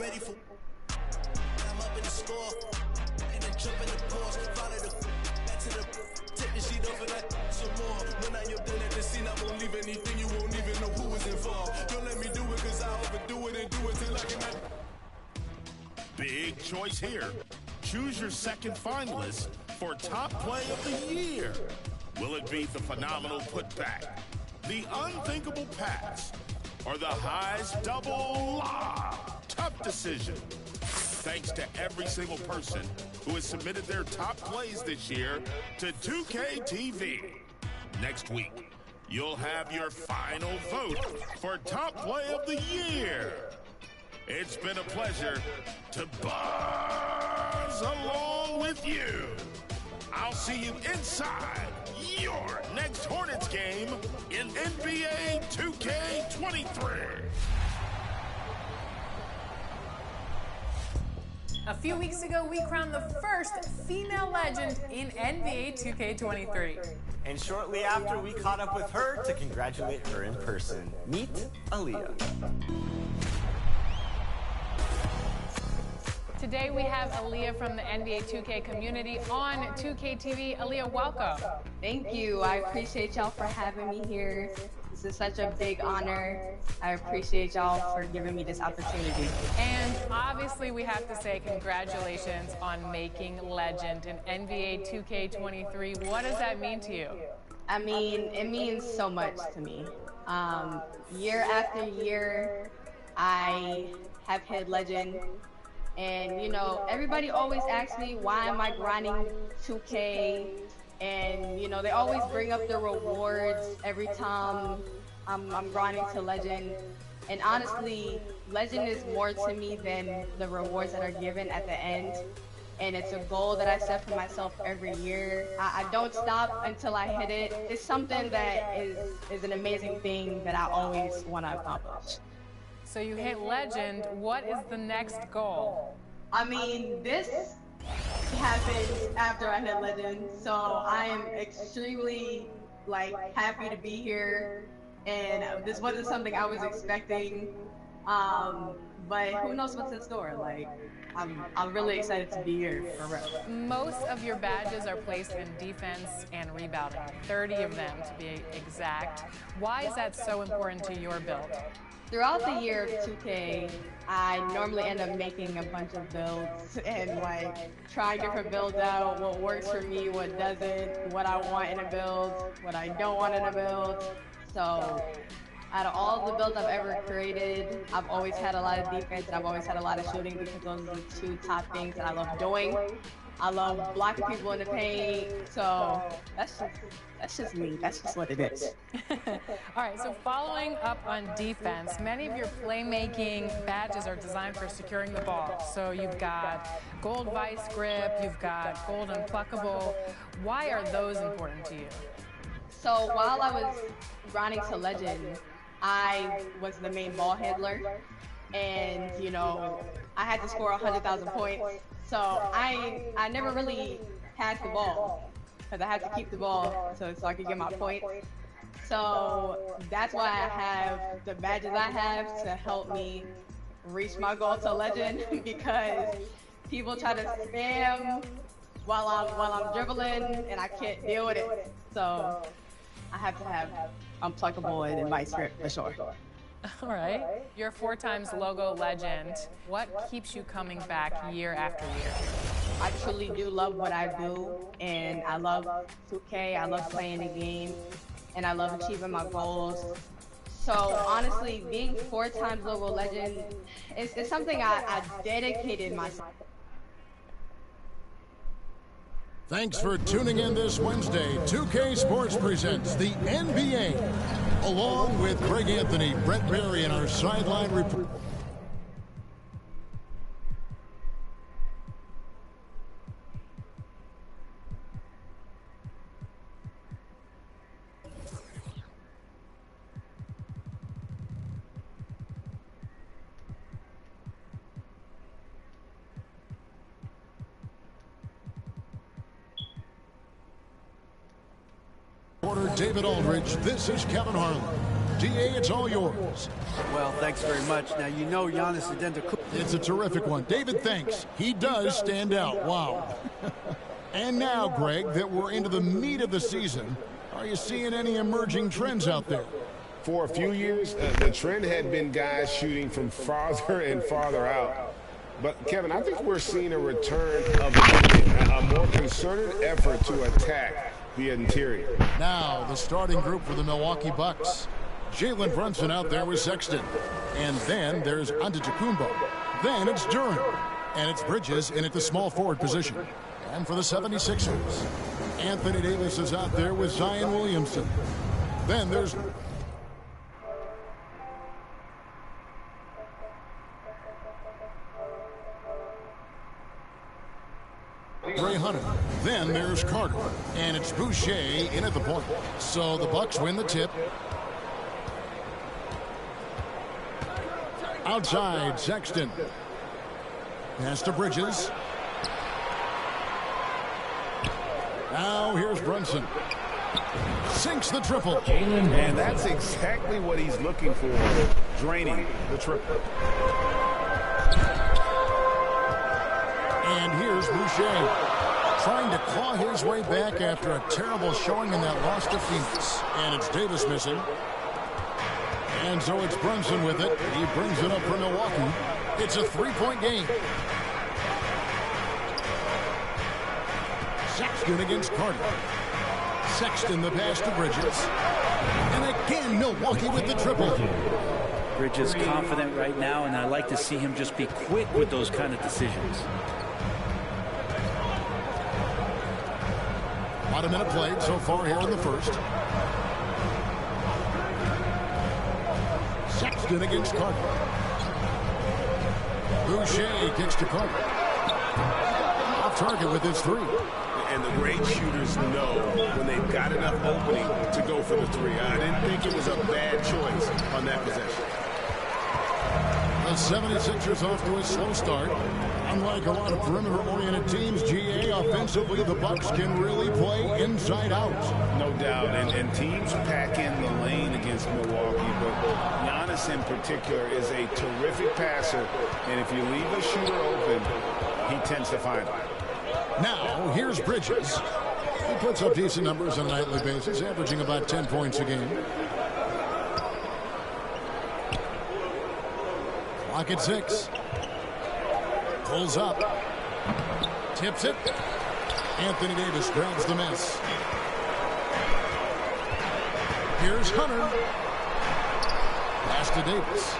ready for. I'm up in the score. And then jump in the pause. Follow the back to the. Take the sheet off and that some more. When you're done at the scene, I won't leave anything. You won't even know who was involved. Don't let me do it because I overdo it and do it till I can. Big choice here. Choose your second finalist for Top Play of the Year. Will it be the phenomenal putback, the unthinkable pass, or the highs double lob? Tough decision. Thanks to every single person who has submitted their top plays this year to 2K TV. Next week, you'll have your final vote for Top Play of the Year. It's been a pleasure to buzz along with you. I'll see you inside your next Hornets game in NBA 2K23. A few weeks ago, we crowned the first female legend in NBA 2K23. And shortly after, we caught up with her to congratulate her in person. Meet Aaliyah. Today we have Aaliyah from the NBA 2K community on 2K TV. Aaliyah, welcome. Thank you. I appreciate y'all for having me here. This is such a big honor. I appreciate y'all for giving me this opportunity. And obviously we have to say congratulations on making legend in NBA 2K23. What does that mean to you? I mean, it means so much to me. Year after year, I have hit legend. And, you know, everybody always asks me, why am I grinding 2K? And, you know, they always bring up the rewards every time I'm grinding to legend. And honestly, legend is more to me than the rewards that are given at the end. And it's a goal that I set for myself every year. I don't stop until I hit it. It's something that is an amazing thing that I always want to accomplish. So you hit legend. What is the next goal? I mean, this happened after I hit legend, so I am extremely happy to be here. And this wasn't something I was expecting, but who knows what's in store? I'm really excited to be here for real. Most of your badges are placed in defense and rebounding, 30 of them to be exact. Why is that so important to your build? Throughout the year of 2K, I normally end up making a bunch of builds and trying different builds out, what works for me, what doesn't, what I want in a build, what I don't want in a build. So out of all the builds I've ever created, I've always had a lot of defense and I've always had a lot of shooting because those are the two top things that I love doing. I love blocking people in the paint, so that's just me. That's just what it is. All right, so following up on defense, many of your playmaking badges are designed for securing the ball. So you've got gold vice grip, you've got gold unpluckable. Why are those important to you? So while I was grinding to legend, I was the main ball handler. And, you know, I had to score 100,000 points. So I never really had the ball because I had to keep the ball so I could get my points. So that's why I have the badges I have to help me reach my goal to legend because people try to spam while I'm dribbling and I can't deal with it. So I have to have unpluckable and vice grip for sure. All right. You're 4 times logo legend. What keeps you coming back year after year? I truly do love what I do, and I love 2K, I love playing the game, and I love achieving my goals. So honestly, being 4 times logo legend is something I dedicated myself. Thanks for tuning in this Wednesday. 2K Sports presents the NBA, along with Greg Anthony, Brett Berry, and our sideline report. David Aldridge, this is Kevin Harlan. DA, it's all yours. Well, thanks very much. Now, you know Giannis Antetokounmpo. It's a terrific one. David, thanks. He does stand out. Wow. And now, Greg, that we're into the meat of the season, are you seeing any emerging trends out there? For a few years, the trend had been guys shooting from farther and farther out. But, Kevin, I think we're seeing a return of a more concerted effort to attack the interior. Now, the starting group for the Milwaukee Bucks. Jalen Brunson out there with Sexton. And then there's Antetokounmpo. Then it's Duren. And it's Bridges in at the small forward position. And for the 76ers, Anthony Davis is out there with Zion Williamson. Then there's Ray Hunter. Then there's Carter. And it's Boucher in at the point. So the Bucks win the tip. Outside, Sexton. Pass to Bridges. Now here's Brunson. Sinks the triple. And that's exactly what he's looking for, draining the triple. And here's Boucher, trying to claw his way back after a terrible showing in that loss to Phoenix. And it's Davis missing. And so it's Brunson with it. He brings it up for Milwaukee. It's a three-point game. Sexton against Carter. Sexton the pass to Bridges. And again, Milwaukee with the triple. Bridges confident right now, and I like to see him just be quick with those kind of decisions. About a minute played so far here in the first. Sexton against Carter. Boucher kicks to Carter. Off target with his three. And the great shooters know when they've got enough opening to go for the three. I didn't think it was a bad choice on that possession. The 76ers off to a slow start. Unlike a lot of perimeter-oriented teams, GA, offensively, the Bucks can really play inside out. No doubt, and teams pack in the lane against Milwaukee, but Giannis in particular is a terrific passer, and if you leave a shooter open, he tends to find it. Now, here's Bridges. He puts up decent numbers on a nightly basis, averaging about 10 points a game. Clock at 6. Pulls up. Tips it. Anthony Davis grabs the miss. Here's Hunter. Pass to Davis.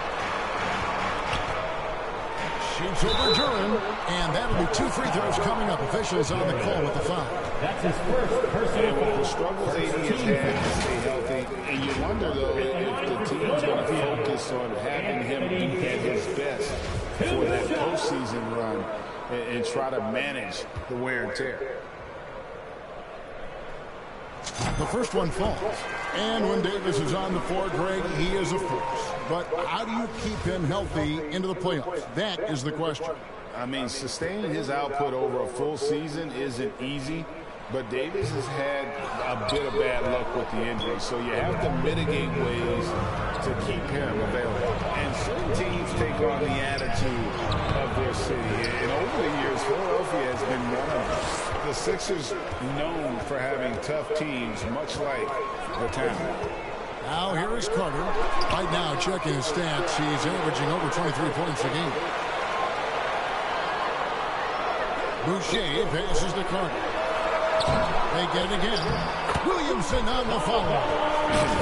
Shoots over Duren, and that'll be 2 free throws coming up. Officials on the call with the foul. That's his first personal foul. The struggles AD has had to stay healthy, and you wonder, though, if the team's going to focus on having him be at his best for that postseason run and try to manage the wear and tear. The first one falls. And when Davis is on the floor, Greg, he is a force. But how do you keep him healthy into the playoffs? That is the question. I mean, sustaining his output over a full season isn't easy, but Davis has had a bit of bad luck with the injury, so you have to mitigate ways to keep him available. And certain teams take on the attitude of their city. And over the years, Philadelphia has been one of them. The Sixers known for having tough teams, much like the town. Now here is Carter. Right now, checking his stats, he's averaging over 23 points a game. Boucher passes to Carter. They get it again. Williamson on the follow.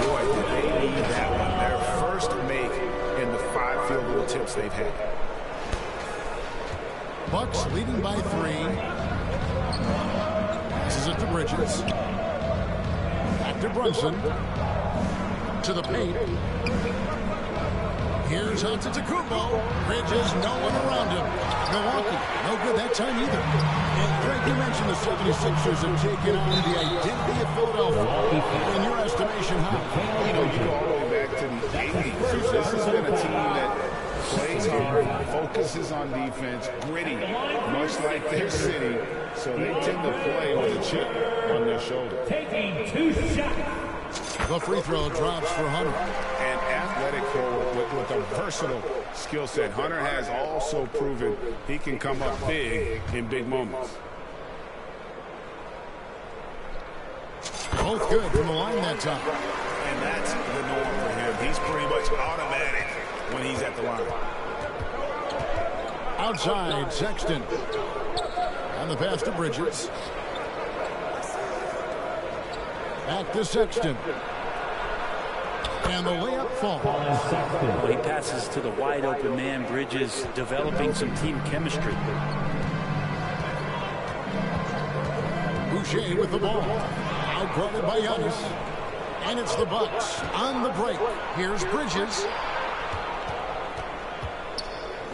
Boy, did they need that one. Their first make in the 5 field goal attempts they've had. Bucks leading by 3. Passes it to Bridges. Back to Brunson. To the paint. Here's Antetokounmpo. Bridges, no one around him. Milwaukee, no good that time either. And Greg, you mentioned the 76ers have taken on the identity of Philadelphia. In your estimation, how? You know, you go all the way back to the 80s. This has been a team that plays hard, focuses on defense, gritty, much like their city. So they tend to play with a chip on their shoulder. Taking 2 shots. The free throw drops for Hunter. And athletic forward with a versatile skill set. Hunter has also proven he can come up big in big moments. Both good from the line that time. And that's the norm for him. He's pretty much automatic when he's at the line. Outside, Sexton. On the pass to Bridges. Back to Sexton. And the layup falls. Well, he passes to the wide open man. Bridges developing some team chemistry. Boucher with the ball. Outguarded by Giannis. And it's the Bucks on the break. Here's Bridges.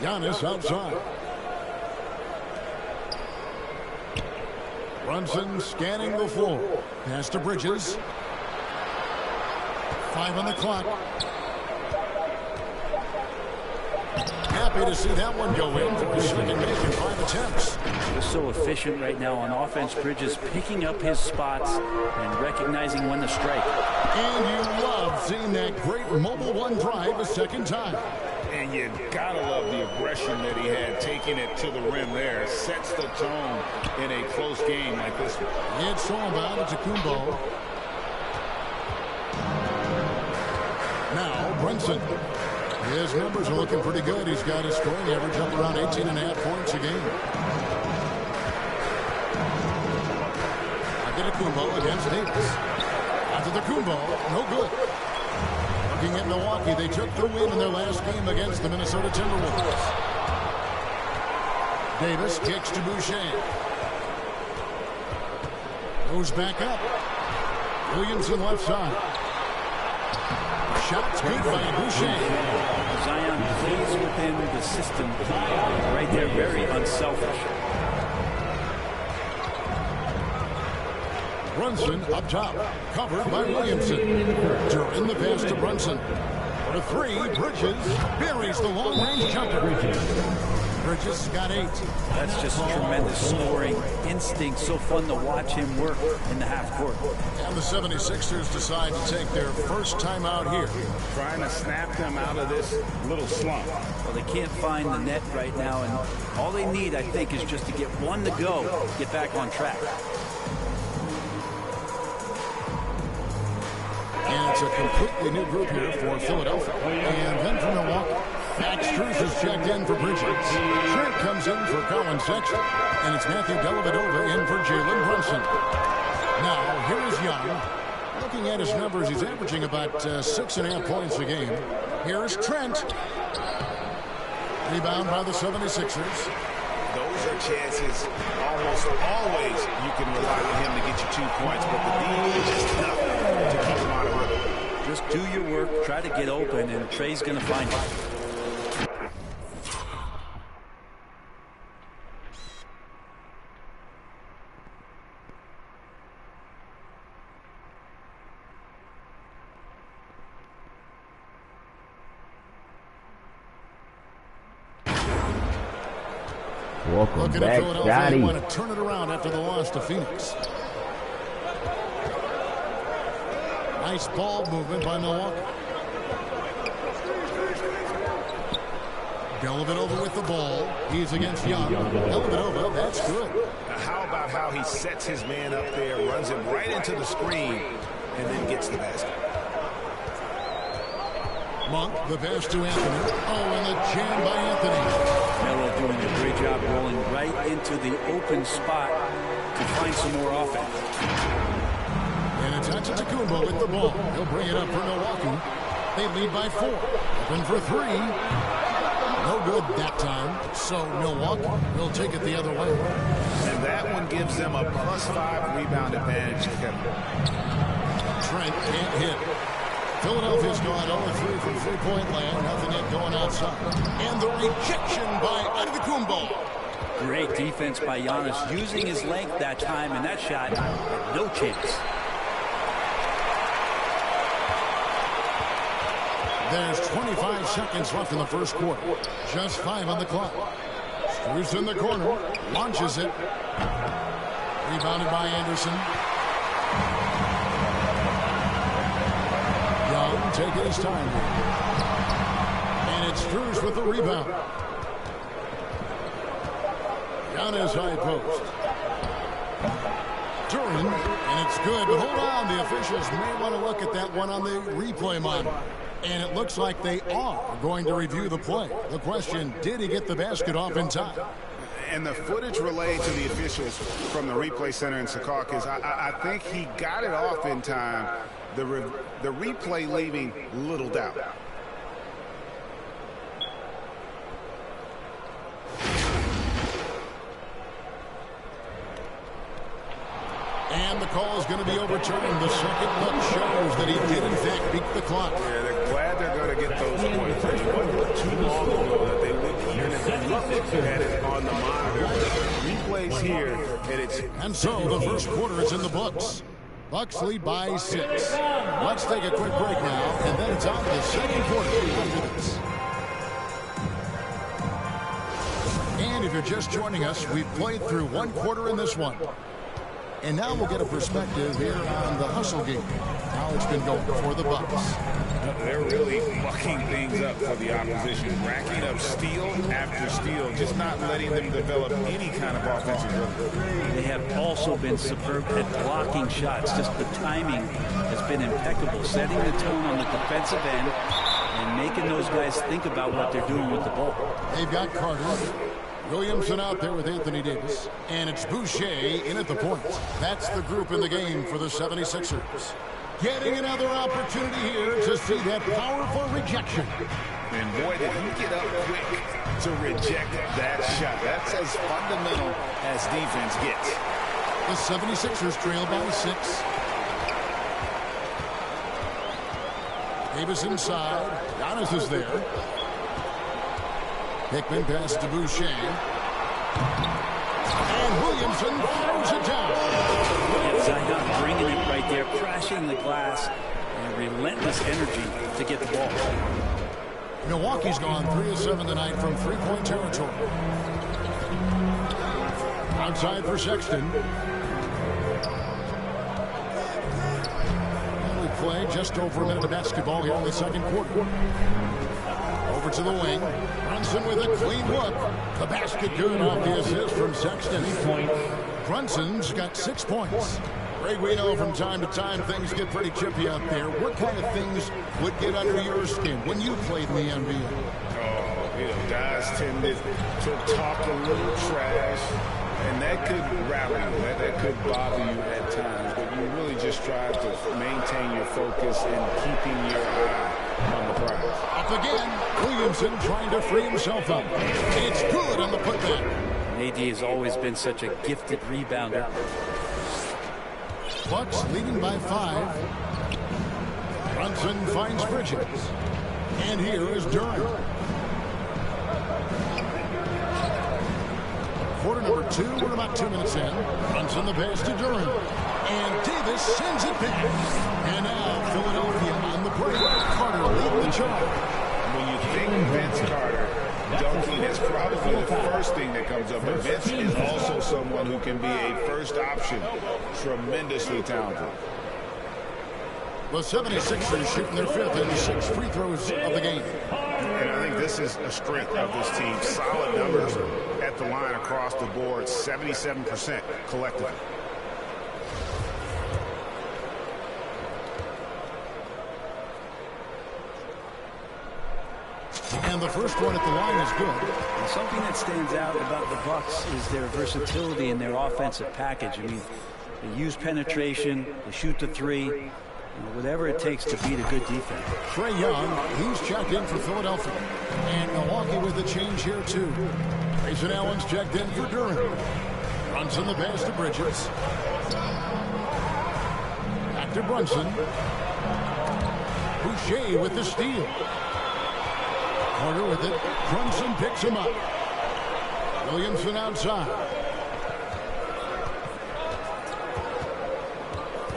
Giannis outside. Brunson scanning the floor. Pass to Bridges. 5 on the clock. Happy to see that one go in for his second make in 5 attempts. He's so efficient right now on offense. Bridges picking up his spots and recognizing when to strike. And you love seeing that great mobile one drive a second time. And you gotta love the aggression that he had, taking it to the rim there. Sets the tone in a close game like this one. It's all about Antetokounmpo. Now Brunson. His numbers are looking pretty good. He's got his scoring average up around 18.5 points a game. Antetokounmpo against Davis. Antetokounmpo, no good. Looking at Milwaukee, they took the win in their last game against the Minnesota Timberwolves. Davis kicks to Boucher. Goes back up. Williamson left side. Shots good by Boucher. Zion plays within the system right there, very unselfish. Brunson up top, covered by Williamson. During the pass to Brunson. For 3, Bridges buries the long-range jumper. Bridges got 8. That's just tremendous scoring instinct. So fun to watch him work in the half court. And the 76ers decide to take their first time out here. Trying to snap them out of this little slump. Well, they can't find the net right now, and all they need, I think, is just to get one to go, get back on track. And it's a completely new group here for Philadelphia. And then for Milwaukee, Max Strus is checked in for Bridges. Trent comes in for Colin Sexton. And it's Matthew Dellavedova in for Jalen Brunson. Now, here's Young. Looking at his numbers, he's averaging about 6.5 points a game. Here's Trent. Rebound by the 76ers. Those are chances almost always you can rely on him to get you 2 points, but the D is just tough to keep him out of rhythm. Just do your work, try to get open, and Trey's going to find it. Welcome Looking back, at Philadelphia, they want to turn it around after the loss to Phoenix. Nice ball movement by Milwaukee. Dellavedova with the ball. He's against Young. Dellavedova, that's good. Now how about how he sets his man up there, runs him right into the screen, and then gets the basket. Monk, the pass to Anthony. Oh, and the jam by Anthony. Melo doing a great job rolling right into the open spot to find some more offense. And it's Antetokounmpo with the ball. He'll bring it up for Milwaukee. They lead by 4. Open for 3. No good that time. So Milwaukee will take it the other way. And that one gives them a +5 rebound advantage. Trent can't hit. Philadelphia's gone 0-3 from three-point land. Nothing yet going outside. And the rejection by Antetokounmpo. Great defense by Giannis, using his length that time, and that shot had no chance. There's 25 seconds left in the first quarter. Just 5 on the clock. Strus in the corner. Launches it. Rebounded by Anderson. Young taking his time. And it's Drews with the rebound. Giannis high post. Duran, and it's good, but hold on. The officials may want to look at that one on the replay monitor. And it looks like they are going to review the play. The question, did he get the basket off in time? And the footage relayed to the officials from the replay center in Secaucus, I think he got it off in time. The replay leaving little doubt. And the call is going to be overturned. The second look shows that he did, in fact, beat the clock. Yeah, they're glad they're going to get those points. It wasn't too long ago that they wouldn't even look at it on the monitor. Replays here, and so the first quarter is in the books. Bucks lead by 6. Let's take a quick break now, and then it's on to the second quarter after this. And if you're just joining us, we've played through one quarter in this one. And now we'll get a perspective here on the hustle game. How it's been going for the Bucks. They're really fucking things up for the opposition. Racking up steal after steal, just not letting them develop any kind of offensive rhythm. They have also been superb at blocking shots. Just the timing has been impeccable, setting the tone on the defensive end and making those guys think about what they're doing with the ball. They've got Carter. Williamson out there with Anthony Davis. And it's Boucher in at the point. That's the group in the game for the 76ers. Getting another opportunity here to see that powerful rejection. And boy, did he get up quick to reject that shot. That's as fundamental as defense gets. The 76ers trail by 6. Davis inside. Giannis is there. Hickman pass to Boucher. And Williamson throws it down. Zion bringing it right there, crashing the glass, and relentless energy to get the ball. Milwaukee's gone 3 of 7 tonight from three-point territory. Outside for Sexton. And we play just over a minute of basketball here in the second quarter. Over to the wing. Brunson with a clean look. The basket good off the assist from Sexton. Brunson's got 6 points. Greg, we know from time to time things get pretty chippy out there. What kind of things would get under your skin when you played in the NBA? Oh, you know, guys tended to talk a little trash, and that could rattle you. That could bother you at times, but you really just try to maintain your focus and keeping your eye on the prize. Up again, Williamson trying to free himself up. It's good on the putback. AD has always been such a gifted rebounder. Bucks leading by 5. Brunson finds Bridges. And here is Durant. Quarter number 2, we're about 2 minutes in. Brunson the pass to Durant. And Davis sends it back. And now Philadelphia on the break. Carter leading the charge. When you think Vince Carter, dunking is probably the first thing that comes up. But Vince is also someone who can be a first option. Tremendously talented. The 76ers shooting their 5th and 6 free throws of the game. And I think this is a strength of this team. Solid numbers at the line across the board. 77% collectively. And the first one at the line is good. And something that stands out about the Bucks is their versatility in their offensive package. I mean, they use penetration, they shoot the 3, whatever it takes to beat a good defense. Trae Young, he's checked in for Philadelphia. And Milwaukee with the change here, too. Grayson Allen's checked in for Durant. Brunson the pass to Bridges. Back to Brunson. Boucher with the steal. Carter with it. Brunson picks him up. Williamson outside.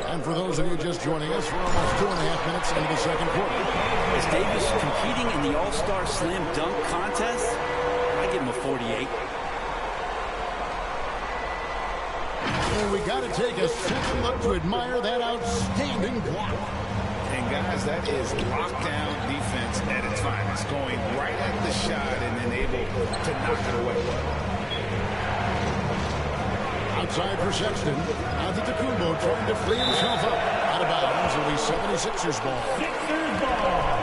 And for those of you just joining us, we're almost 2.5 minutes into the second quarter. Is Davis competing in the All-Star Slam Dunk Contest? I give him a 48. And we got to take a second look to admire that outstanding block. And guys, that is lockdown defense at its finest. Going right at the shot and then able to knock it away. Outside for Sexton. Antetokounmpo trying to free himself up. Out of bounds. It'll be 76ers ball. Sixers ball.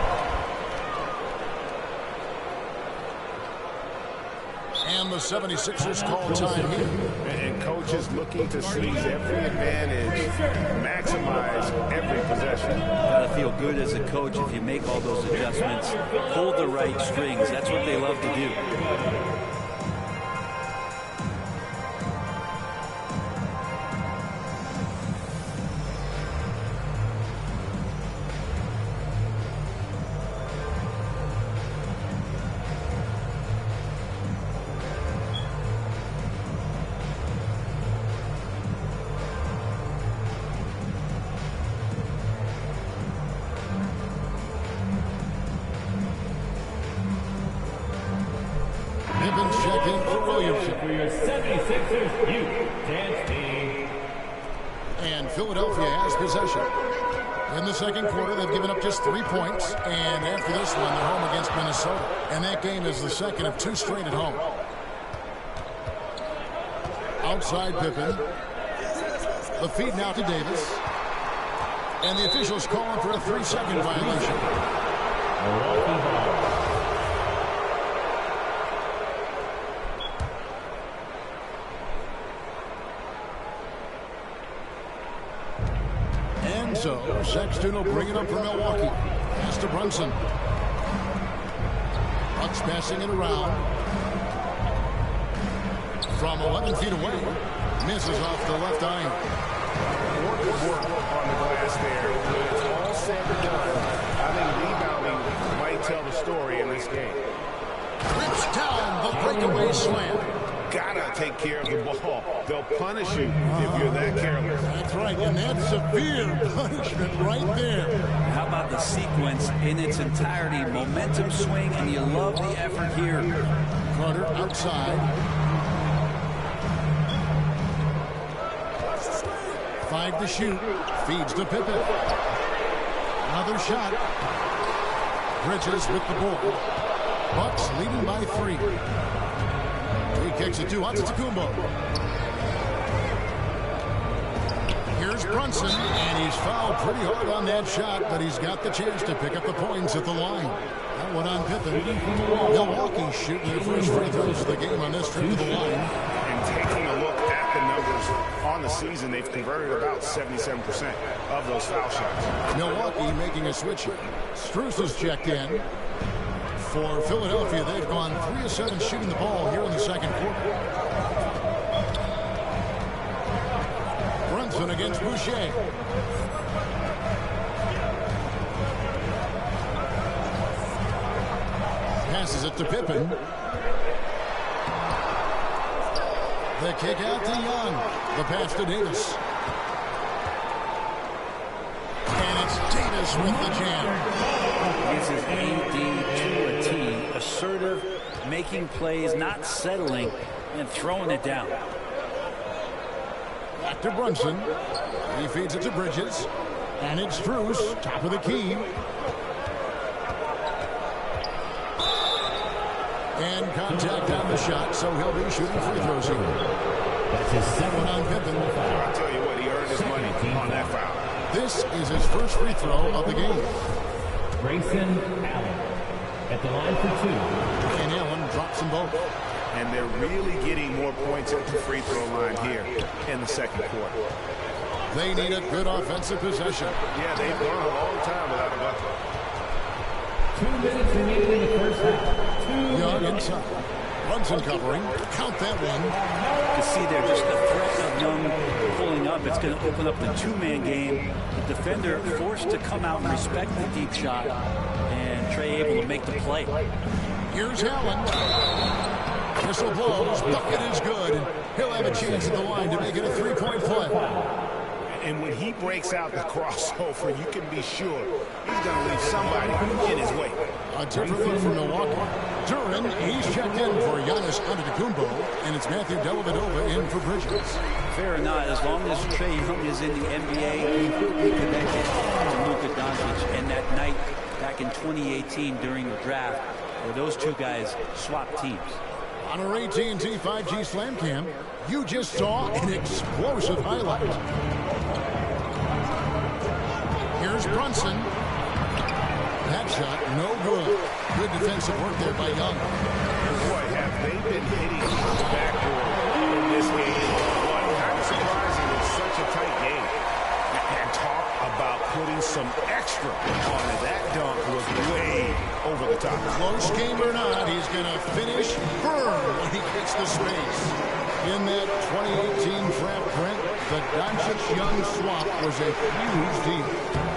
And the 76ers call time here. And coach is looking to seize every advantage, maximize every possession. Gotta feel good as a coach if you make all those adjustments. Hold the right strings. That's what they love to do. Checked in for Williamson. For your 76ers, TNT. And Philadelphia has possession. In the second quarter, they've given up just 3 points. And after this one, they're home against Minnesota. And that game is the second of 2 straight at home. Outside Pippen. The feed now to Davis. And the officials calling for a 3-second violation. So Sexton will bring it up for Milwaukee. Pass to Brunson. Bucks passing it around. From 11 feet away. Misses off the left iron. Good work on the glass there. When it's all said and done, I think rebounding might tell the story in this game. Rips down the breakaway slam. Gotta take care of the ball. They'll punish you if you're that careless. That's right, and that's severe punishment right there. How about the sequence in its entirety? Momentum swing, and you love the effort here. Carter outside. 5 to shoot. Feeds to Pippen. Another shot. Bridges with the ball. Bucks leading by 3. He kicks it to Antetokounmpo. Here's Brunson, and he's fouled pretty hard on that shot, but he's got the chance to pick up the points at the line. That one on Pippen. Milwaukee shooting their first free throws of the game on this trip to the line. And taking a look at the numbers on the season, they've converted about 77% of those foul shots. Milwaukee making a switch. Strus is checked in. For Philadelphia, they've gone 3 of 7 shooting the ball here in the second quarter. Brunson against Boucher. Passes it to Pippen. The kick out to Young. The pass to Davis. And it's Davis with the jam. This is AD to a T. Assertive, making plays, not settling, and throwing it down. Back to Brunson. He feeds it to Bridges. And it's Strus, top of the key. And contact on the shot, so he'll be shooting free throws here. That's his second on Pippen. I'll tell you what, he earned his money on that foul. This is his first free throw of the game. Grayson Allen at the line for 2. And Allen drops them both. And they're really getting more points at the free throw line here in the second quarter. They need a good offensive possession. Yeah, they've gone a long time without a bucket. 2 minutes remaining in the first half. Young inside. Brunson covering. Count that one. You see there just the threat of Young pulling up. It's going to open up the 2-man game. The defender forced to come out and respect the deep shot. And Trey able to make the play. Here's Allen. Whistle blows. Bucket is good. He'll have a chance at the line to make it a 3-point play. And when he breaks out the crossover, you can be sure he's going to leave somebody in his way. A different look from Milwaukee. Duran, he's checked in for Giannis Antetokounmpo, and it's Matthew Dellavedova in for Bridges. Fair or not, as long as Trae Young is in the NBA, he will be connected to Luka Doncic. And that night back in 2018 during the draft, where those two guys swapped teams. On our AT&T 5G Slam Cam, you just saw an explosive highlight. Here's Brunson. That shot, no good. Good defensive work there by Young. Boy, have they been hitting the backboard in this game. Kind of surprising. It's such a tight game. And talk about putting some extra on it. That dunk was way over the top. Close game or not, he's going to finish firm when he gets the space. In that 2018 draft print, the Doncic-Young swap was a huge deal.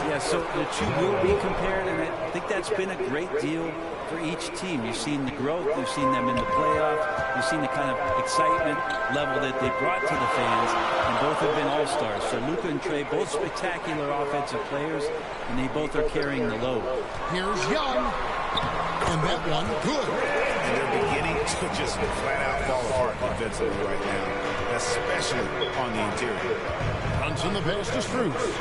Yeah, so the two will be compared, and I think that's been a great deal for each team. You've seen the growth, you've seen them in the playoff, you've seen the kind of excitement level that they brought to the fans, and both have been all-stars. So Luka and Trae, both spectacular offensive players, and they both are carrying the load. Here's Young, and that one good. And they're beginning to just flat-out fall apart defensively right now, especially on the interior. Brunson the pass to Strus.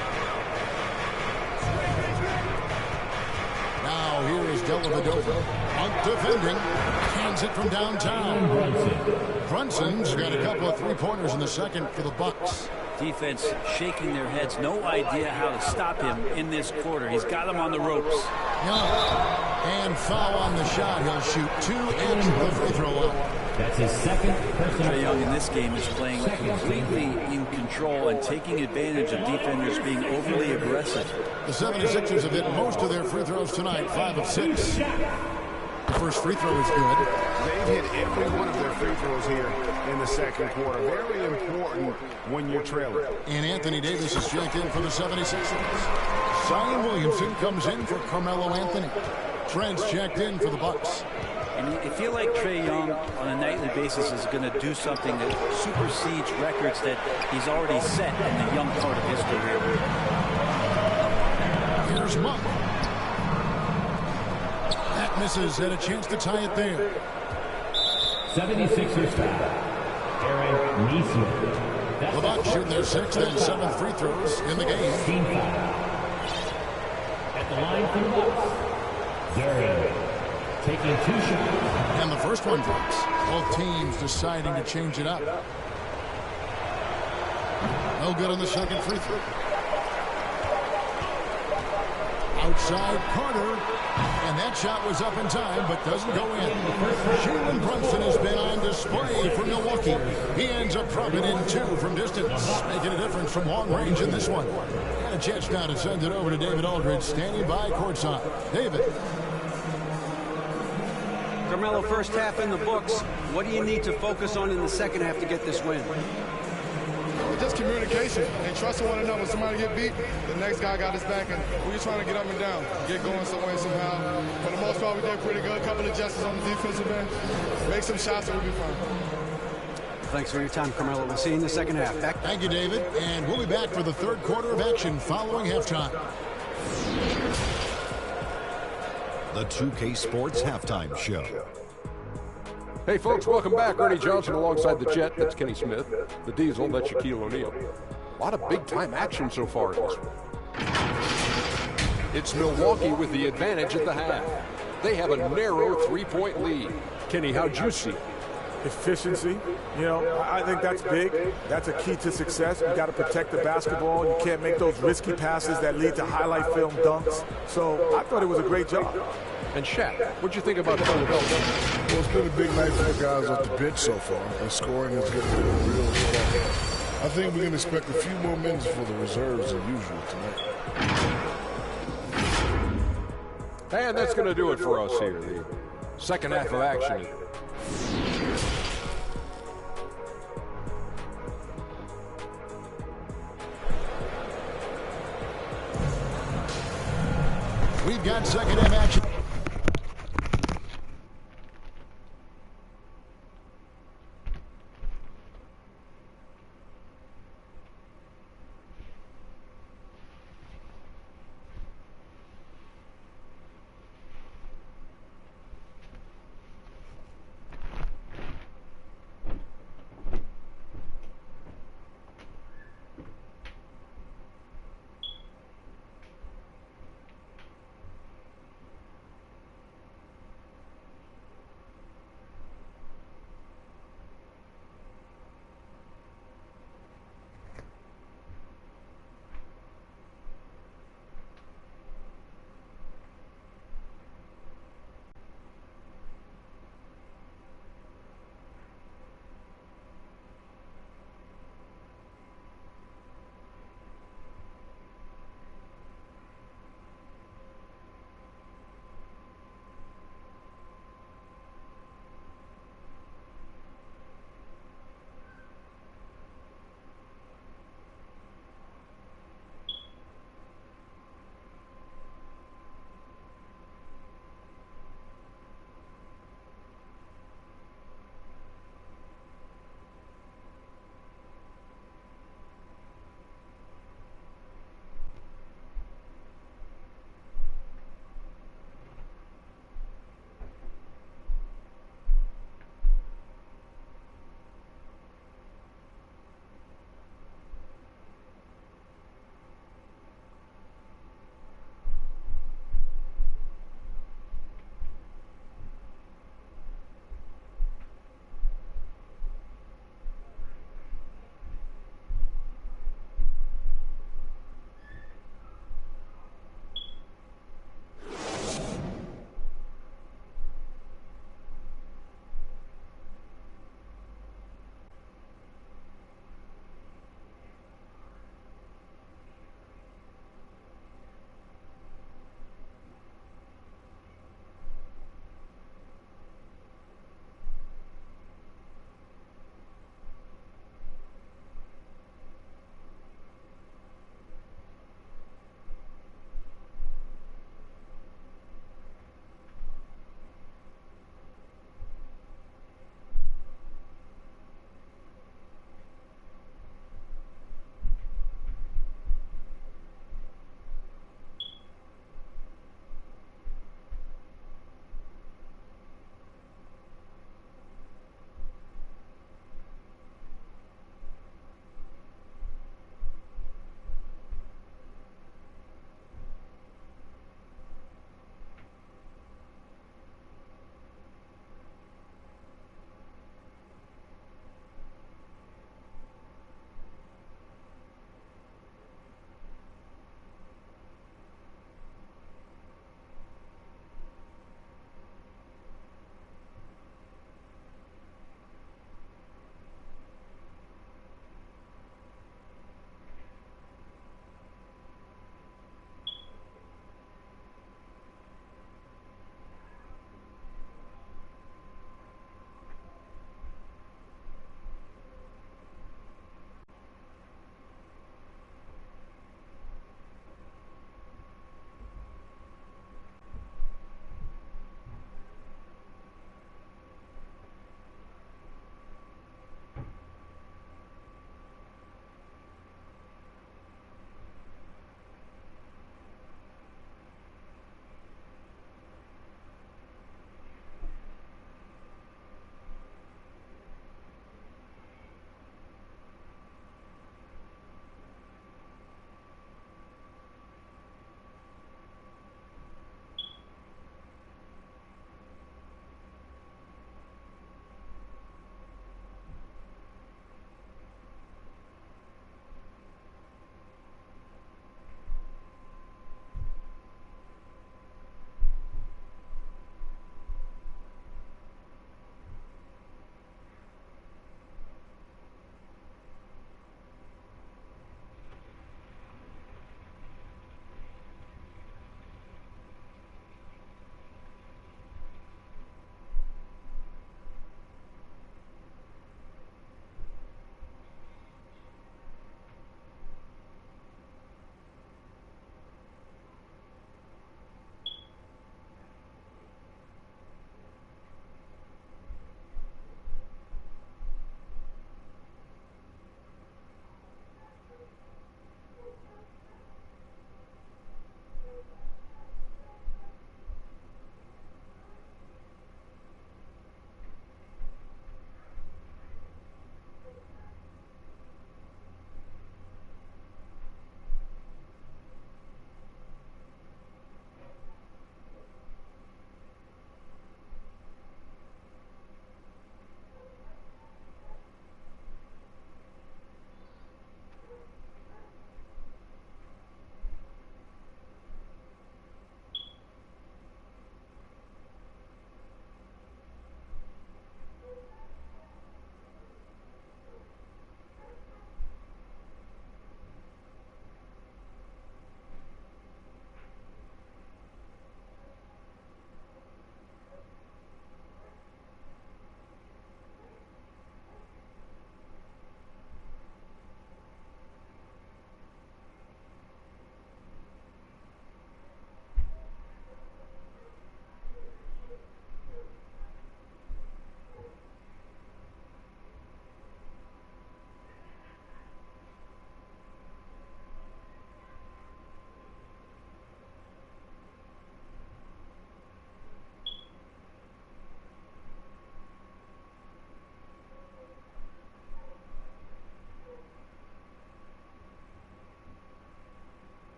Now here is Dellavedova. Monk defending. Hands it from downtown. Brunson's got a couple of three-pointers in the second for the Bucks. Defense shaking their heads. No idea how to stop him in this quarter. He's got him on the ropes. Young. And foul on the shot. He'll shoot two and the free throw line. That's his second personal. Trae Young in this game is playing completely in control and taking advantage of defenders being overly aggressive. The 76ers have hit most of their free throws tonight, 5 of 6. The first free throw is good. They've hit every one of their free throws here in the second quarter. Very important when you're trailing. And Anthony Davis is checked in for the 76ers. Zion Williamson comes in for Carmelo Anthony. Trent's checked in for the Bucks. And you feel like Trae Young on a nightly basis is going to do something that supersedes records that he's already set in the young part of his career. Here's Monk. That misses, and a chance to tie it there. 76ers foul. Aaron Neesmith. The Bucks shoot their 6th and 7th free throws in the game. Team foul. At the line for the Bucks. Duran taking 2 shots. And the first one drops. Both teams deciding to change it up. No good on the second free throw. Outside Carter. And that shot was up in time, but doesn't go in. Jalen Brunson has been on display for Milwaukee. He ends up dropping in 2 from distance, making a difference from long range in this one. And a chance now to send it over to David Aldridge, standing by courtside. David. Carmelo, first half in the books. What do you need to focus on in the second half to get this win? Just communication and trusting one another. When somebody get beat, the next guy got his back, and we're just trying to get up and down, get going some way, somehow. For the most part, we did pretty good. A couple of adjustments on the defensive end. Make some shots, and we'll be fine. Thanks for your time, Carmelo. We'll see you in the second half. Thank you, David. And we'll be back for the third quarter of action following halftime. The 2K Sports Halftime Show. Hey folks, welcome back. Ernie Johnson alongside the Jet, that's Kenny Smith. The Diesel, that's Shaquille O'Neal. A lot of big-time action so far in this one. It's Milwaukee with the advantage at the half. They have a narrow three-point lead. Kenny, how'd you see it? Efficiency, you know, I think that's big. That's a key to success. You got to protect the basketball. You can't make those risky passes that lead to highlight film dunks. So I thought it was a great job. And Shaq, what'd you think about Philadelphia? Well, it's been a big night for the guys off the bench so far, and scoring is getting real strong. I think we can expect a few more minutes for the reserves than usual tonight. And that's going to do it for us here. The second half of action. We've got second half action.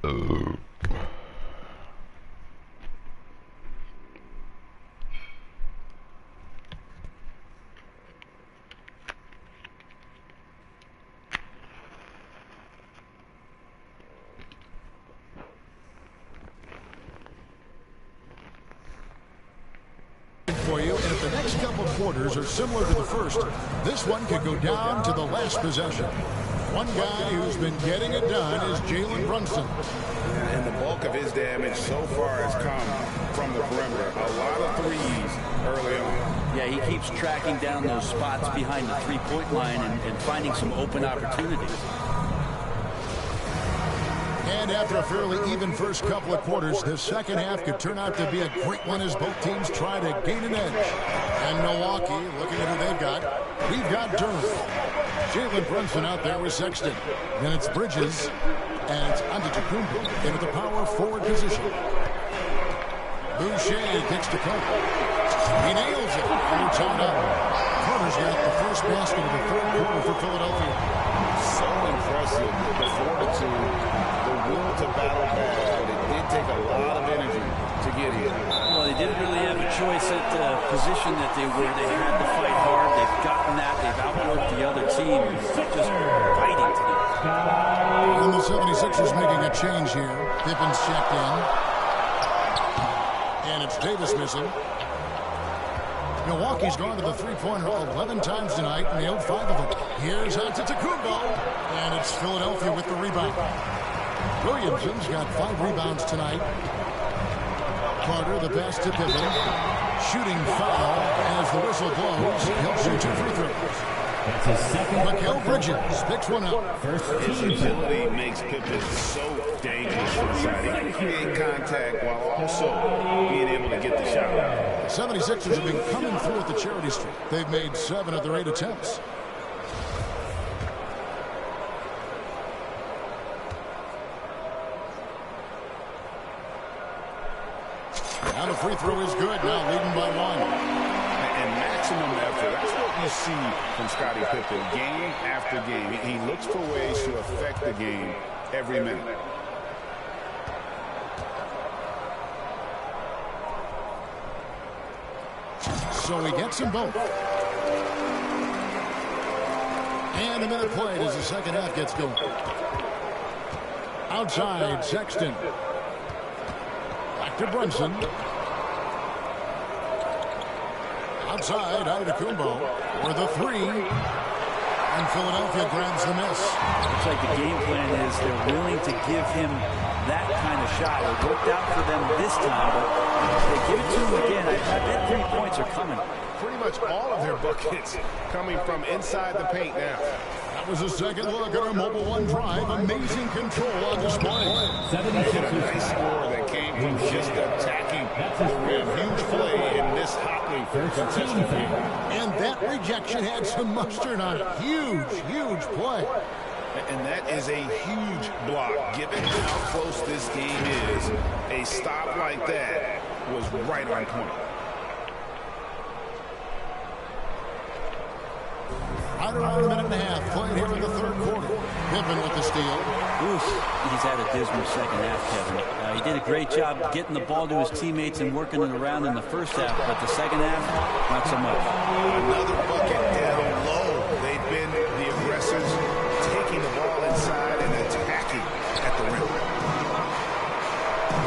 For you, and if the next couple quarters are similar to the first, this one could go down to the last possession. One guy who's been getting it done is Jalen Brunson. And the bulk of his damage so far has come from the perimeter. A lot of threes early on. Yeah, he keeps tracking down those spots behind the three-point line and finding some open opportunities. And after a fairly even first couple of quarters, the second half could turn out to be a great one as both teams try to gain an edge. And Milwaukee, looking at who they've got, we've got Durham. Jalen Brunson out there with Sexton. Then it's Bridges, and it's Antetokounmpo into the power forward position. Boucher kicks to Carter. He nails it. And we're tied up. Carter's got the first basket of the third quarter for Philadelphia. So impressive, the fortitude, the will to battle back, but it did take a lot of energy to get here. Well, they didn't really have a choice at the position that they were. They had to fight hard. They've gotten that. They've outworked the other team. Just fighting to them. And the 76ers making a change here. Pippen's checked in. And it's Davis missing. Milwaukee's gone to the three-pointer 11 times tonight, and nailed 5 of them. Here's Antetokounmpo, and it's Philadelphia with the rebound. Williamson's got 5 rebounds tonight. Carter, the pass to Pippen. Shooting foul as the whistle blows. He'll shoot 2 free throws. That's his second. Mikal Bridges picks one up. His agility makes Pippen so dangerous inside. He can create contact while also being able to get the shot out. The 76ers have been coming through at the charity streak. They've made 7 of their 8 attempts. Now the free throw is good. Now leading by 1. And maximum effort. That's what you see from Scottie Pippen game after game. He looks for ways to affect the game every minute. So he gets them both. And a minute played as the second half gets going. Outside, Sexton. Back to Brunson. Outside, Antetokounmpo for the 3. And Philadelphia grabs the miss. Looks like the game plan is they're willing to give him that kind of shot. It worked out for them this time, but they give it to him again. I bet 3 points are coming. Pretty much all of their buckets coming from inside the paint now. That was a second look at our Mobile One drive. Amazing control on display. Nice score that came from just attacking the rim. Huge play in this hotly contested game. And that rejection had some mustard on it. Huge, huge play. And that is a huge block. Given how close this game is, a stop like that was right on point. Right around a minute and a half played here in the third quarter. Pippen with the steal. Oof, he's had a dismal second half, Kevin. He did a great job getting the ball to his teammates and working it around in the first half, but the second half, not so much. Another bucket down low. They've been the aggressors, taking the ball inside and attacking at the rim.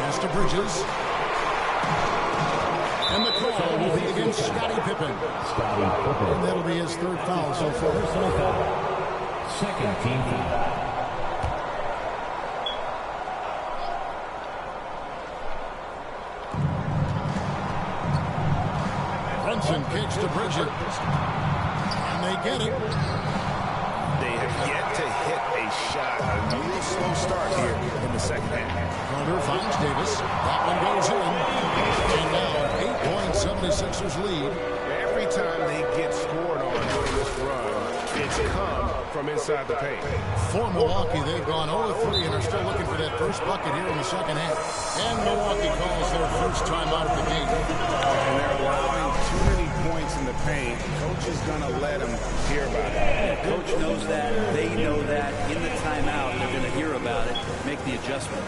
Pass to Bridges. And the call will be against Scottie Pippen. And that'll be his 3rd foul so far. Personal foul. Second team foul. Brunson kicks to Bridges. And they get it. They have yet to hit a shot. A real slow start here in the second half. Carter finds Davis. That one goes in. And now an 8-point 76ers lead. Every time they get scored on during this run, it's come from inside the paint. For Milwaukee, they've gone 0-3 and are still looking for that first bucket here in the second half. And Milwaukee calls their first time out of the game. And they're allowing too many points mistakes in the paint, coach is going to let him hear about it. And coach knows that. They know that. In the timeout, they're going to hear about it, make the adjustment.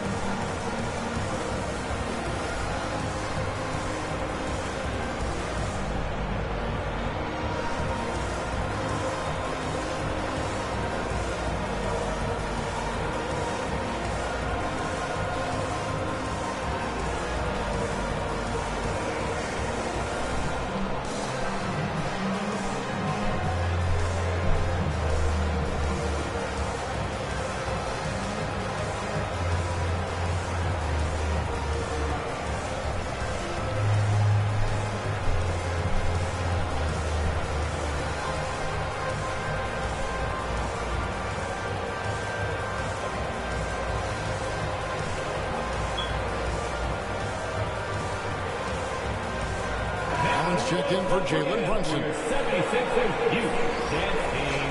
Checked in for Jalen Brunson. 76ers, you dance team.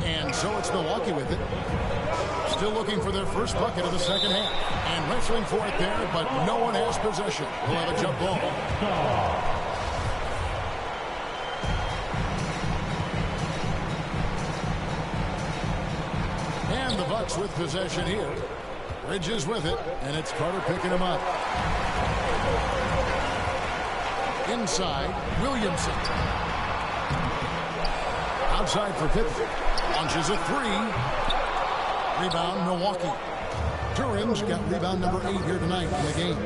And so it's Milwaukee with it. Still looking for their first bucket of the second half. And wrestling for it there, but no one has possession. We'll have a jump ball. And the Bucks with possession here. Bridges with it, and it's Carter picking him up. Inside, Williamson. Outside for Pippen. Launches a three. Rebound, Milwaukee. Turin's got rebound number 8 here tonight in the game.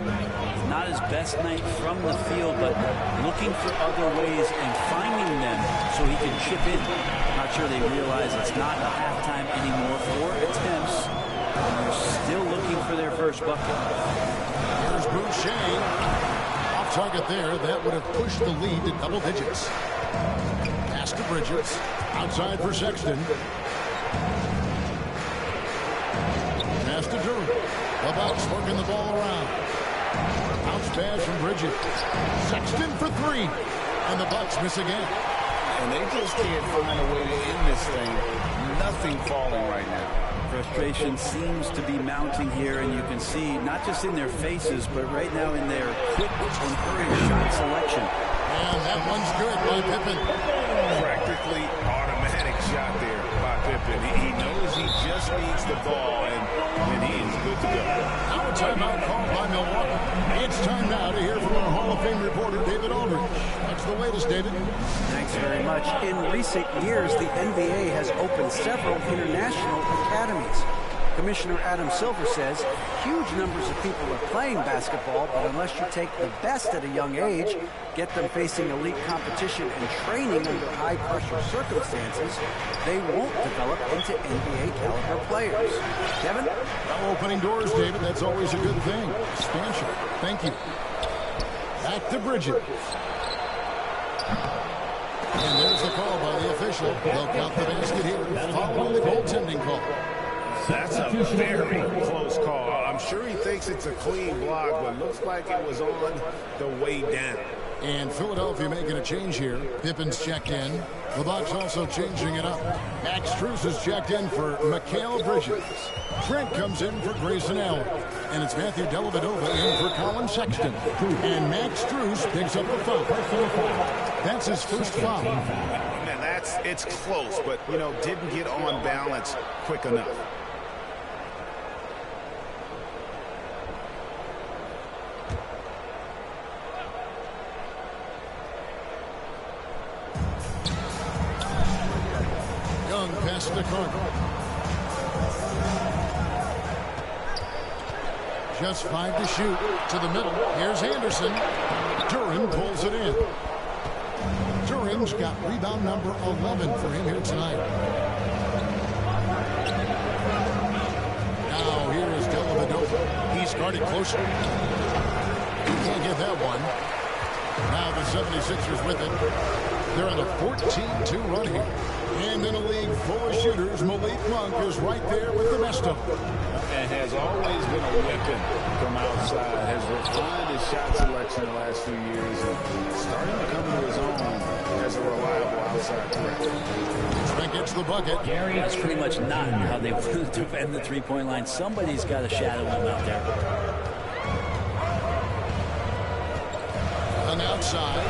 Not his best night from the field, but looking for other ways and finding them so he can chip in. Not sure they realize it's not a halftime anymore. 4 attempts, and they're still looking for their first bucket. Here's Boucher. Off target there. That would have pushed the lead to double digits. Pass to Bridges. Outside for Sexton. Pass to Drew. The Bucks working the ball around. Bounce pass from Bridges. Sexton for 3. And the Bucks miss again. And they just can't find a way to end this thing. Nothing falling right now. Frustration seems to be mounting here, and you can see not just in their faces, but right now in their quick and hurried shot selection. And that one's good by Pippen. Practically automatic shot there by Pippen. He knows he just needs the ball, and he is good to go. Now a timeout called by Milwaukee. It's time now to hear from our Hall of Fame reporter, David Aldridge. What's the latest, David? Thanks very much. In recent years, the NBA has opened several international academies. Commissioner Adam Silver says huge numbers of people are playing basketball, but unless you take the best at a young age, get them facing elite competition and training under high-pressure circumstances, they won't develop into NBA-caliber players. Kevin? Now opening doors, David. That's always a good thing. Expansion. Thank you. Back to Bridges. And there's the call by the official. They'll count the basket here following the goaltending call. That's a very close call. I'm sure he thinks it's a clean block, but looks like it was on the way down. And Philadelphia making a change here. Pippen's checked in. The Bucks also changing it up. Max Strus is checked in for Mikal Bridges. Trent comes in for Grayson Allen. And it's Matthew Dellavedova in for Colin Sexton. And Max Strus picks up the foul. That's his first foul. Man, it's close, but, didn't get on balance quick enough. Pass to Carter. Just 5 to shoot. To the middle. Here's Anderson. Duran pulls it in. Duran's got rebound number 11 for him here tonight. Now here is Dellavedova. He's guarded closer. He can't get that one. Now the 76ers with it. They're on a 14-2 run here. And in a league full of shooters, Malik Monk is right there with the best of them. And has always been a weapon from outside. Has refined his shot selection the last few years and starting to come to his own as a reliable outside threat. Trent gets the bucket. That's pretty much not how they defend the three-point line. Somebody's got to shadow him out there. On the outside,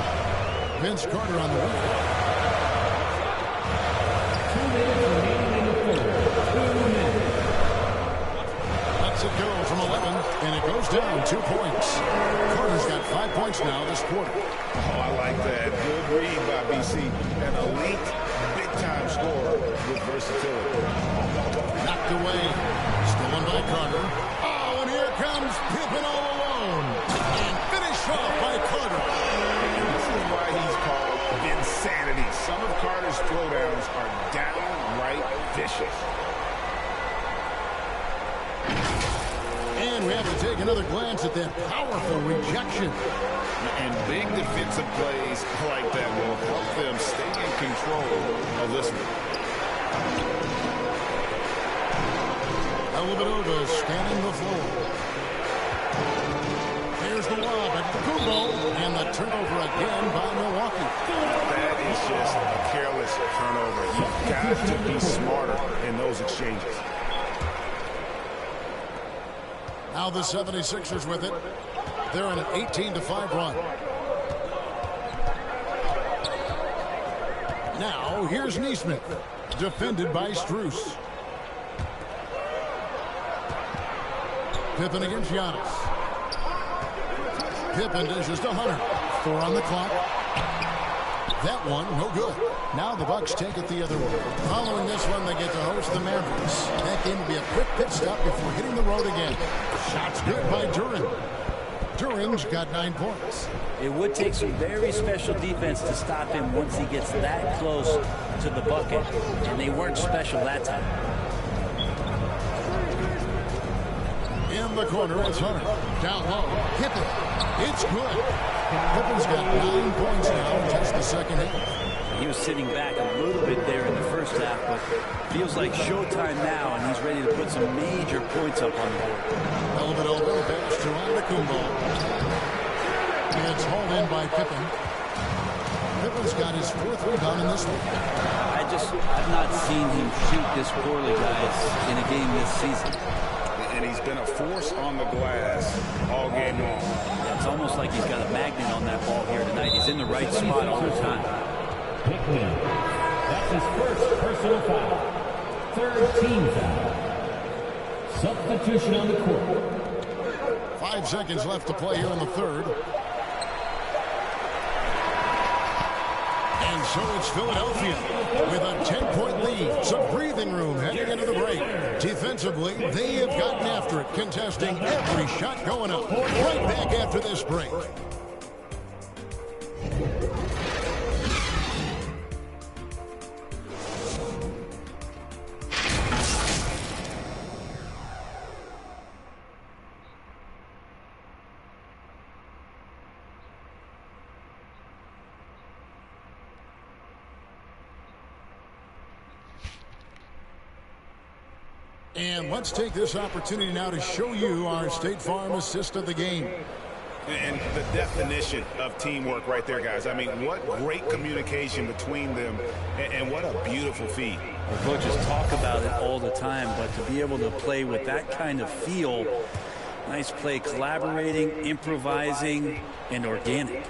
Vince Carter on the wing. 2 minutes remaining in the third. 2 minutes. Lets it go from 11, and it goes down 2 points. Carter's got 5 points now this quarter. Oh, I like that. Good read by BC. An elite, big-time scorer with versatility. Knocked away. Stolen by Carter. Oh, and here comes Pippen all alone. And finished off by Carter. And this is why he's called insanity. Some of Carter's throwdowns are downright vicious. And we have to take another glance at that powerful rejection. And big defensive plays like that will help them stay in control of this one. Dellavedova scanning the floor. Here's the lob at Kumbo, and the turnover again by Milwaukee. That is just a careless turnover. You've got to be smarter in those exchanges. Now the 76ers with it. They're in an 18-5 run. Now, here's Neesmith, defended by Strus. Pippen against Giannis. Pippen dishes to Hunter. 4 on the clock. That one, no good. Now the Bucks take it the other way. Following this one, they get to host the Mavericks. That game will be a quick pit stop before hitting the road again. Shots good by Duren. Duren's got 9 points. It would take some very special defense to stop him once he gets that close to the bucket. And they weren't special that time. In the corner, it's Hunter. Down low. Pippen. It's good. Pippen's got 9 points now in just the second half. He was sitting back a little bit there in the first half, but feels like showtime now, and he's ready to put some major points up on the board. Dellavedova pass to Antetokounmpo. It's hauled in by Pippen. Pippen's got his 4th rebound in this one. I've not seen him shoot this poorly, guys, in a game this season. And he's been a force on the glass all game long. It's almost like he's got a magnet on that ball here tonight. He's in the right spot all the time. Pickman. That's his first personal foul. 3rd team foul. Substitution on the court. 5 seconds left to play here in the third. And so it's Philadelphia with a 10-point lead. Some breathing room heading into the break. Defensively, they have gotten after it, contesting every shot going up. Right back after this break. And let's take this opportunity now to show you our State Farm assist of the game. And the definition of teamwork right there, guys. I mean, what great communication between them, and what a beautiful feat. The coaches talk about it all the time, but to be able to play with that kind of feel, nice play, collaborating, improvising, and organic.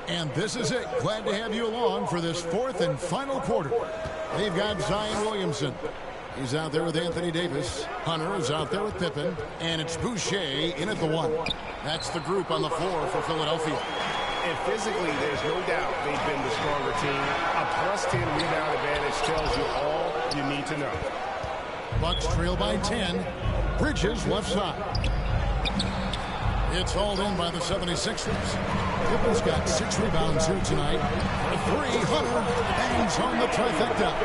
And this is it. Glad to have you along for this 4th and final quarter. They've got Zion Williamson. He's out there with Anthony Davis. Hunter is out there with Pippen. And it's Boucher in at the 1. That's the group on the floor for Philadelphia. And physically, there's no doubt they've been the stronger team. A +10 rebound advantage tells you all you need to know. Bucks trail by 10. Bridges left side. It's hauled in by the 76ers. Pippen's got 6 rebounds here tonight. A 3, Hunter hangs on the trifecta.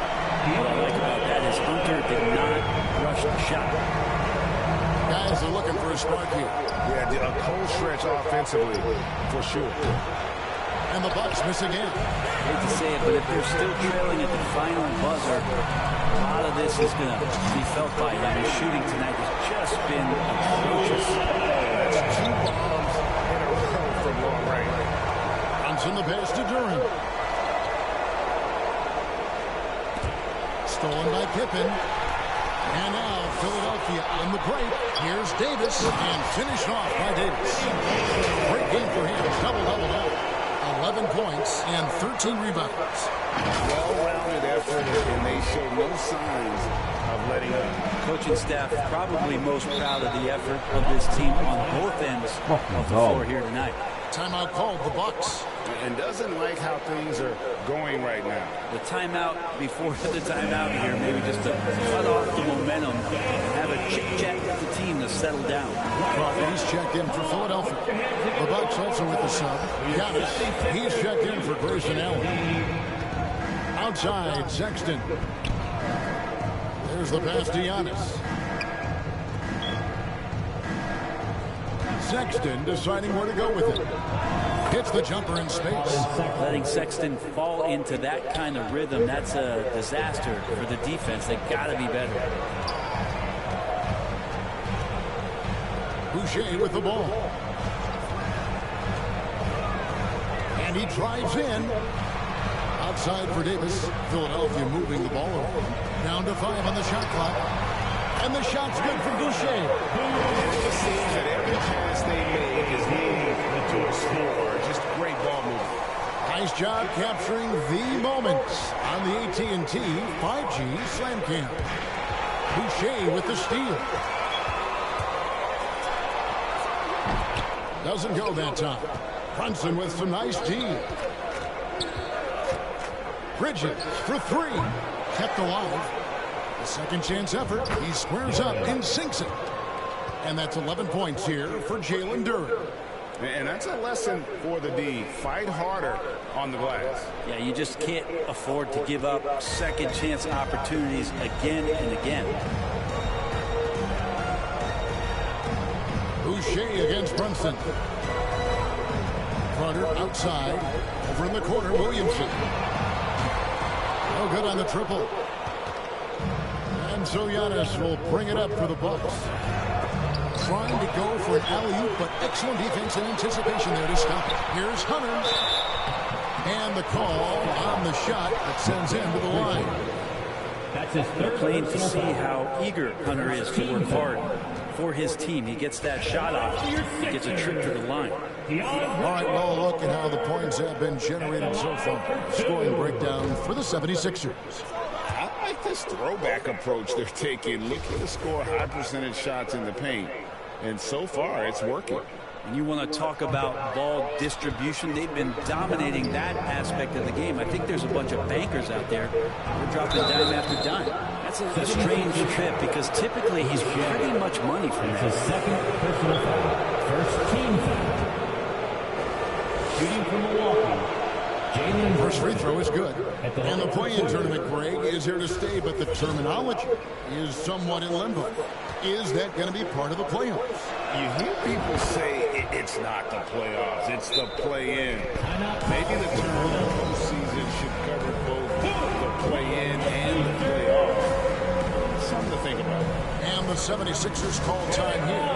What I like about that is Hunter did not rush the shot. Guys are looking for a spark here. Yeah, a cold stretch offensively, for sure. And the Bucks miss again. I hate to say it, but if they're still trailing at the final buzzer, a lot of this is going to be felt by him. His shooting tonight has just been atrocious. That's 2 bombs in a row from long range. Brunson the pass to Durant. Stolen by Pippen. And now Philadelphia on the break. Here's Davis and finished off by Davis. Great game for him. Double-double now. 11 points and 13 rebounds. Well-rounded effort, and they show no signs of letting up. Coaching staff probably most proud of the effort of this team on both ends of the floor here tonight. Timeout called, the Bucks. And doesn't like how things are going right now. The timeout before the timeout here, maybe just to cut off the momentum and have a chit-chat with the team to settle down. Crawford, he's checked in for Philadelphia. The Bucks also with the sub. Giannis, he's checked in for Grayson Allen. Outside, Sexton. There's the pass to Giannis. Sexton deciding where to go with it. Hits the jumper in space. Letting Sexton fall into that kind of rhythm, that's a disaster for the defense. They've got to be better. Boucher with the ball. And he drives in. Outside for Davis. Philadelphia moving the ball over. Down to 5 on the shot clock. And the shot's good for Boucher. It just seems that every pass they make is leading to a score. Just great ball movement. Nice job capturing the moments on the AT&T 5G Slam Cam. Boucher with the steal. Doesn't go that time. Brunson with some nice D. Bridges for 3. Kept alive. A second chance effort. He squares up and sinks it. And that's 11 points here for Jalen Duren. And that's a lesson for the D. Fight harder on the glass. Yeah, you just can't afford to give up second chance opportunities again and again. Boucher against Brunson. Carter outside. Over in the corner, Williamson. No good on the triple. And so Giannis will bring it up for the Bucks. Trying to go for an alley-oop, but excellent defense and anticipation there to stop it. Here's Hunter. And the call on the shot that sends him to the line. That's his third. Plain to see how eager Hunter is to work hard for his team. He gets that shot off. He gets a trip to the line. All right, well, look at how the points have been generated so far. Scoring breakdown for the 76ers. I like this throwback approach they're taking. Looking to score high percentage shots in the paint. And so far, it's working. And you want to talk about ball distribution. They've been dominating that aspect of the game. I think there's a bunch of bankers out there. They're dropping dime after dime. That's a strange trip because typically he's pretty much money from that. His second personal foul. First team foul. Shooting from Milwaukee. First free throw is good. And the play-in tournament, Greg, is here to stay, but the terminology is somewhat in limbo. Is that going to be part of the playoffs? You hear people say it's not the playoffs, it's the play-in. Maybe the term postseason should cover both the play-in and the playoffs. Something to think about. And the 76ers call time here.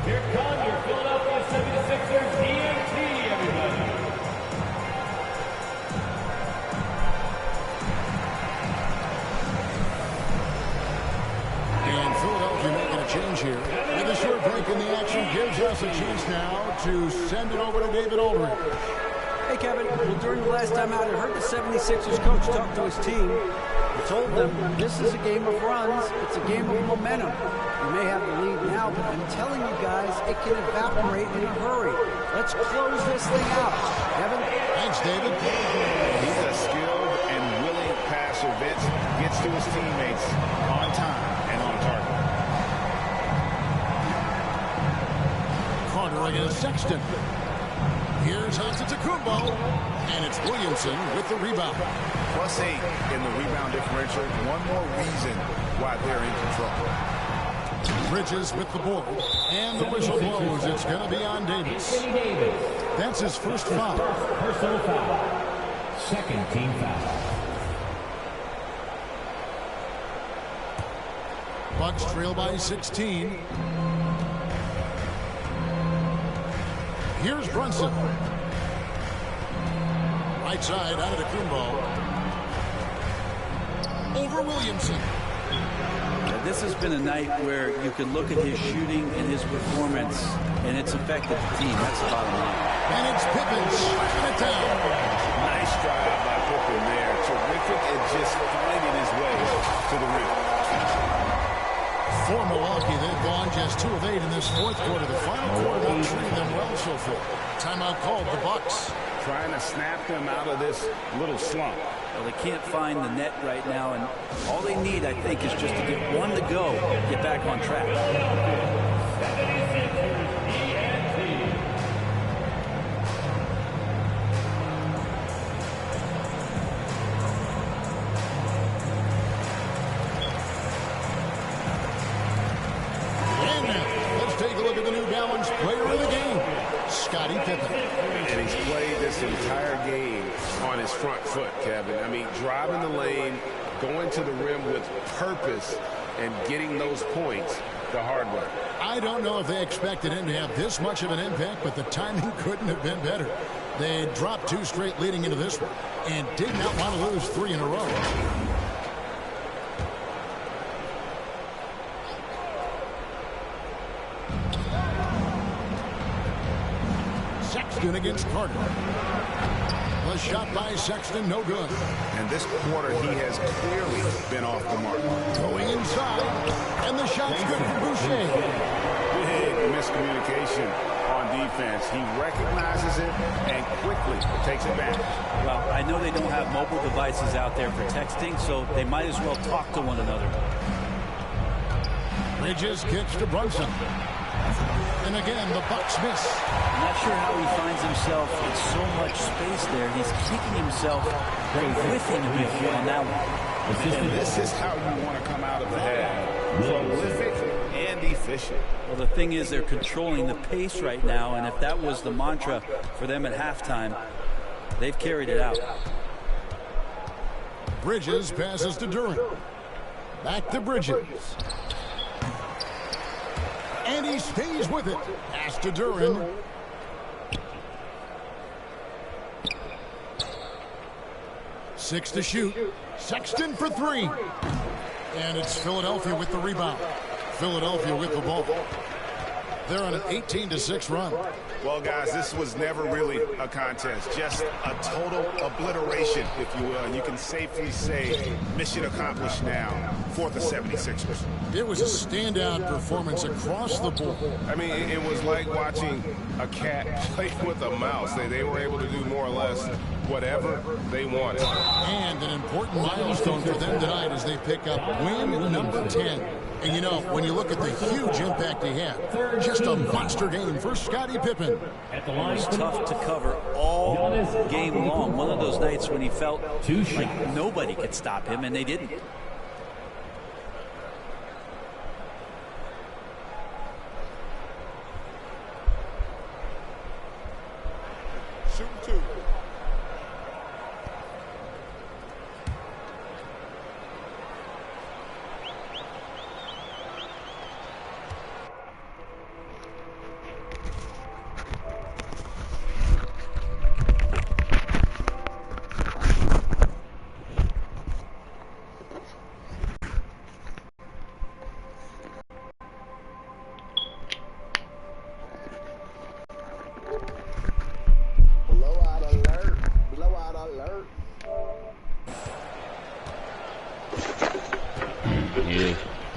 Here come your Philadelphia 76ers TNT, everybody. And Philadelphia making a change here. And the short break in the action gives us a chance now to send it over to David Aldridge. Hey, Kevin. Well, during the last time out, I heard the 76ers coach talk to his team. He told them this is a game of runs. It's a game of momentum. You may have the lead now, but I'm telling you guys, it can evaporate in a hurry. Let's close this thing out. Kevin? Thanks, David. He's a skilled and willing passer. Vince gets to his teammates on time and on target. Carter against Sexton. Here's Antetokounmpo, and it's Williamson with the rebound. +8 in the rebound differential. One more reason why they're in control. Bridges with the board, and the whistle blows. It's going to be on Davis. That's his first foul. Personal foul. Second team foul. Bucks trail by 16. Here's Brunson. Right side out of the Kumbo. Over Williamson. This has been a night where you can look at his shooting and his performance, and it's affected the team. That's the bottom line. And it's Pippen slapping it down. Nice drive by Pippen there. Terrific at just finding his way to the rim. For Milwaukee, they've gone just 2 of 8 in this fourth quarter. The final quarter not treating them well so far. Timeout called, the Bucks. Trying to snap them out of this little slump. Well, they can't find the net right now, and all they need, I think, is just to get one to go, get back on track. And now, let's take a look at the New Balance player of the game, Scottie Pippen. And he's played this entire game on his front foot, Kevin. I mean, driving the lane, going to the rim with purpose, and getting those points the hard way. I don't know if they expected him to have this much of an impact, but the timing couldn't have been better. They dropped 2 straight leading into this one and did not want to lose 3 in a row. Sexton against Carter. The shot by Sexton, no good. And this quarter, he has clearly been off the mark. Going inside, and the shot's good for Boucher. Big miscommunication on defense. He recognizes it and quickly takes advantage. Well, I know they don't have mobile devices out there for texting, so they might as well talk to one another. Bridges kicks to Brunson. And again, the Bucks miss. I'm not sure how he finds himself in so much space there. He's kicking himself whiffing a bit on that one. And this is how you want to come out of the half. Prolific and efficient. Well, the thing is, they're controlling the pace right now, and if that was the mantra for them at halftime, they've carried it out. Bridges passes to Duran. Back to Bridges. And he stays with it. Pass to Duran. Six to shoot. Sexton for 3. And it's Philadelphia with the rebound. Philadelphia with the ball. They're on an 18-6 run. Well, guys, this was never really a contest. Just a total obliteration, if you will. And you can safely say mission accomplished now for the 76ers. It was a standout performance across the board. I mean, it was like watching a cat play with a mouse. They were able to do more or less whatever they wanted. And an important milestone for them tonight as they pick up win number 10. And, you know, when you look at the huge impact he had, just a monster game for Scottie Pippen. It was tough to cover all game long. One of those nights when he felt like nobody could stop him, and they didn't. Shoot 2.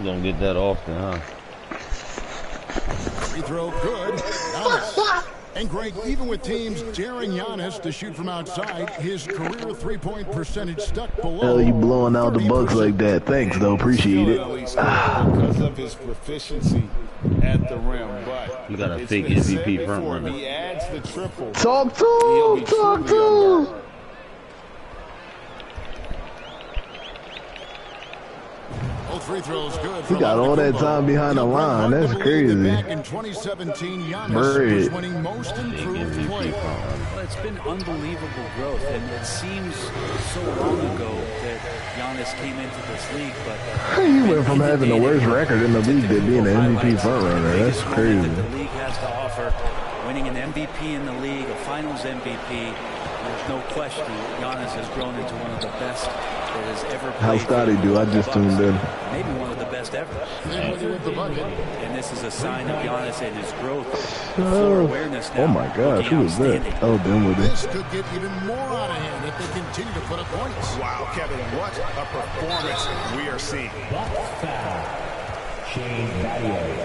Don't get that often, huh? Free throw good. Giannis. And Greg, even with teams daring Giannis to shoot from outside, his career three-point percentage stuck below. Hell, you blowing out the Bucks like that. Thanks, though. Appreciate it. Because of his proficiency at the rim, but you got a fake MVP front runner. He adds the triple. Talk to him. Talk to him. Both free throws good. He got all that time behind the line. That's crazy. Back in 2017, Giannis was winning most improved player. Well, it's been unbelievable growth, and it seems so long ago that Giannis came into this league, but he went from having the worst record in the league to being an MVP frontrunner. That's crazy. That the league has to offer, winning an MVP in the league, a Finals MVP. There's no question Giannis has grown into one of the best that has ever played. How's Scotty do? I just tuned in. Maybe one of the best ever. And this is a sign of Giannis and his growth. Floor awareness now. Oh my gosh, who was that? Oh, Dinwiddie. This could get even more out of hand if they continue to put up points. Wow, Kevin, what a performance we are seeing. Shane Battier.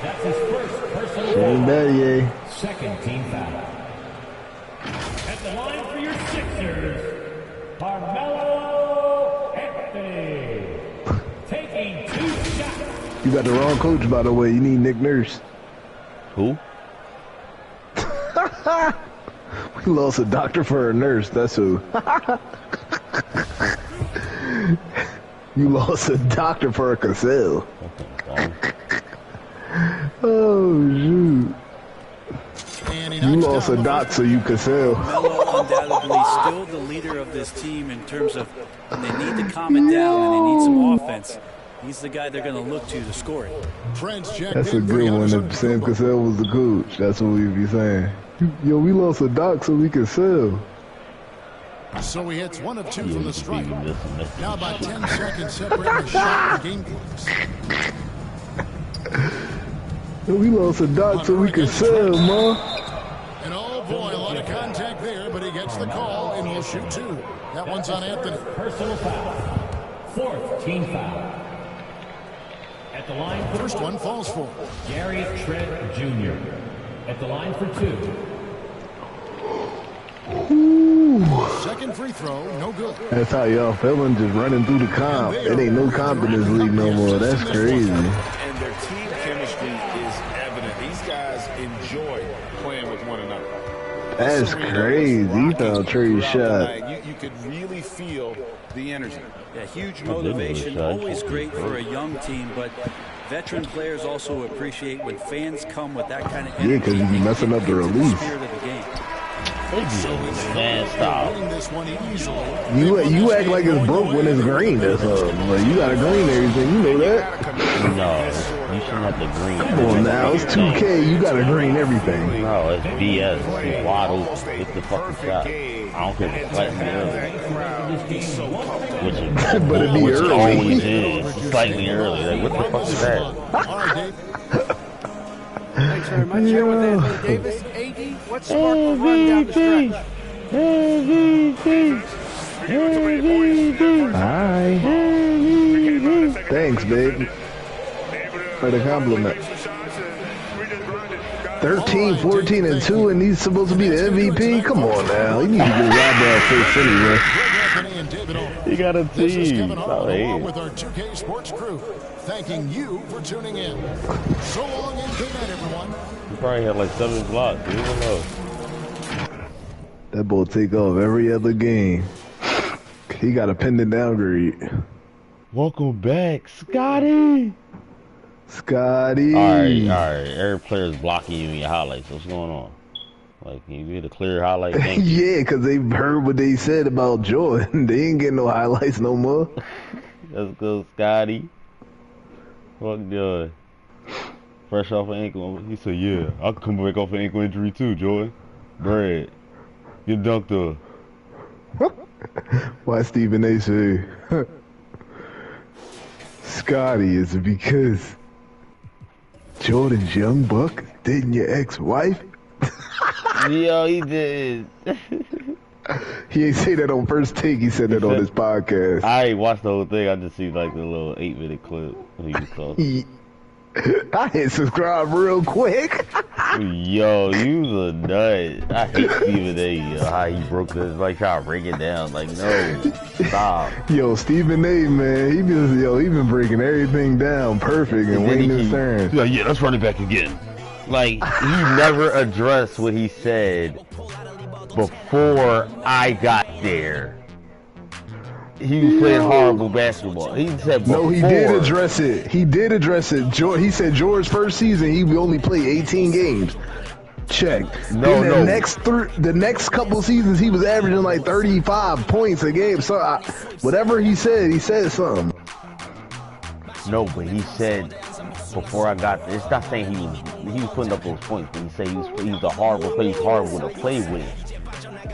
That's his first personal Shane Battier. Second team foul. At the line for your Sixers, Carmelo Anthony. Taking 2 shots. You got the wrong coach, by the way. You need Nick Nurse. Who? We lost a doctor for a nurse. That's who. You lost a doctor for a Cassell. Oh, shoot. You lost a doc so you could sell. Melo undoubtedly still the leader of this team in terms of when they need to calm it down and they need some offense. He's the guy they're going to look to score it. That's a good one. If Sam Cassell was the coach, that's what we'd be saying. Yo, we lost a doc so we could sell. So he hits 1 of 2 from the strike. Now about 10 seconds separating the shot and game clocks. We lost a doc so we could sell, ma. And oh boy, a lot of contact there, but he gets the call and will shoot 2. That one's on Anthony. Personal foul. 4th team foul. At the line for first one falls for Gary Trent Jr. At the line for 2. Ooh. Second free throw, no good. That's how y'all feeling, just running through the comp. It ain't no comp in this league no more. That's crazy. And their team chemistry is evident. These guys enjoy playing with one another. That's crazy. He found Trey's shot. You could really feel the energy. Yeah, huge motivation. Always great for a young team, but veteran players also appreciate when fans come with that kind of energy. Yeah, because you be messing up the release. Spirit of the game. Man, stop. You act like it's broke when it's green. That's but you got to green everything. You know that? No, you shouldn't have to green. Come on now, it's 2K. You got to green everything. No, it's BS. You waddle with the fucking shot. I don't care if it's slightly early. Which is, but it be which early. Always is slightly early. Like, what the fuck is that? Thanks very much. Here with Anthony Davis. AD, what's sparked the run down the stretch? Hi. Thanks, babe. For the compliment. 13, 14, and 2, and he's supposed to be the MVP? Come on now. You need to get robbed out first anyway. You got a team. Along with our 2K Sports crew, thanking you for tuning in. So long and good night, everyone. You probably had like 7 blocks. You don't know. That boy take off every other game. He got a pending downgrade. Welcome back, Scotty. Scotty. All right. Every player's blocking you in your highlights. What's going on? Like, you get a clear highlight? Yeah, because they heard what they said about Jordan. They ain't getting no highlights no more. Let's go, Scotty. Fuck Jordan. Fresh off an ankle. He said, yeah, I can come back off an ankle injury too, Jordan. Brad, get dunked up. Why Stephen A say, Scotty, is it because Jordan's young buck dating your ex-wife? Yo, he did. He ain't say that on First Take. He said that on his podcast. I ain't watched the whole thing. I just see like the little 8-minute clip he was talking. I hit subscribe real quick. Yo, you a nut. I hate Stephen A. Yo, how he broke this, like trying to break it down. Like, no, stop. Yo, Stephen A. Man, he been breaking everything down perfect and waiting his turn. Like, yeah, let's run it back again. Like, he never addressed what he said before I got there. he was playing horrible basketball. He said before. No, he did address it. He did address it. He said George's first season, he only played 18 games. Check. No, then the next couple seasons, he was averaging like 35 points a game. So whatever he said something. No, but he said before I got this, it's not saying he was putting up those points, but he said he was a horrible player. He's horrible to play with.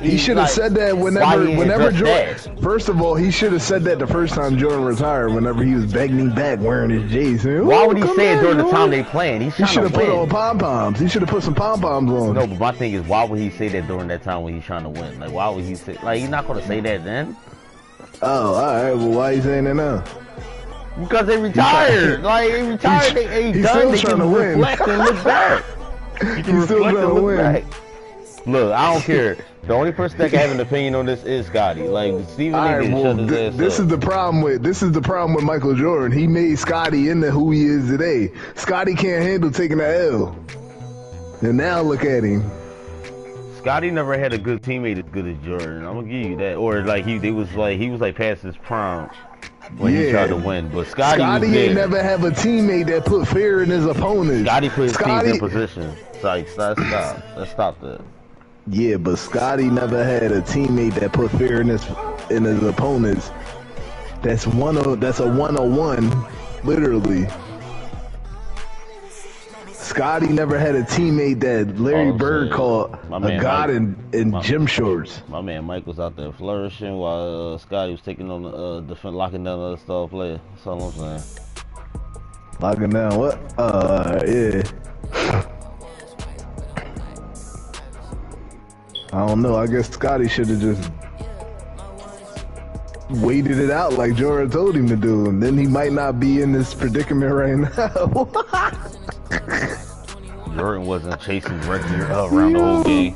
He should have said that whenever Jordan. First of all, he should have said that the first time Jordan retired. Whenever he was begging back wearing his J's. Why would he say it during the time they playing? He should have put on pom poms. He should have put some pom poms on. No, but my thing is, why would he say that during that time when he's trying to win? Like, why would he say? Like, he's not gonna say that then. Oh, all right. Well, why are you saying that now? Because they retired. Like, they retired. They ain't done. They can reflect and look back. You can reflect and look back. Look, I don't care. The only person that can have an opinion on this is Scotty. Like, Stephen A. didn't shut his ass this up. is the problem with Michael Jordan. He made Scotty into who he is today. Scotty can't handle taking the L. And now look at him. Scotty never had a good teammate as good as Jordan. I'm gonna give you that. Or like he was like past his prime when he tried to win. But Scotty ain't never have a teammate that put fear in his opponents. Scotty put his team in position. Like, let's stop that. Yeah, but Scotty never had a teammate that put fear in his opponents. That's a 101, literally. Scotty never had a teammate that Larry Bird called a god in gym shorts. My man Mike was out there flourishing while Scotty was taking on the locking down the other star player. That's all I'm saying. Locking down what? Yeah. I don't know. I guess Scotty should have just waited it out like Jordan told him to do, and then he might not be in this predicament right now. Jordan wasn't chasing Reggie around the whole game.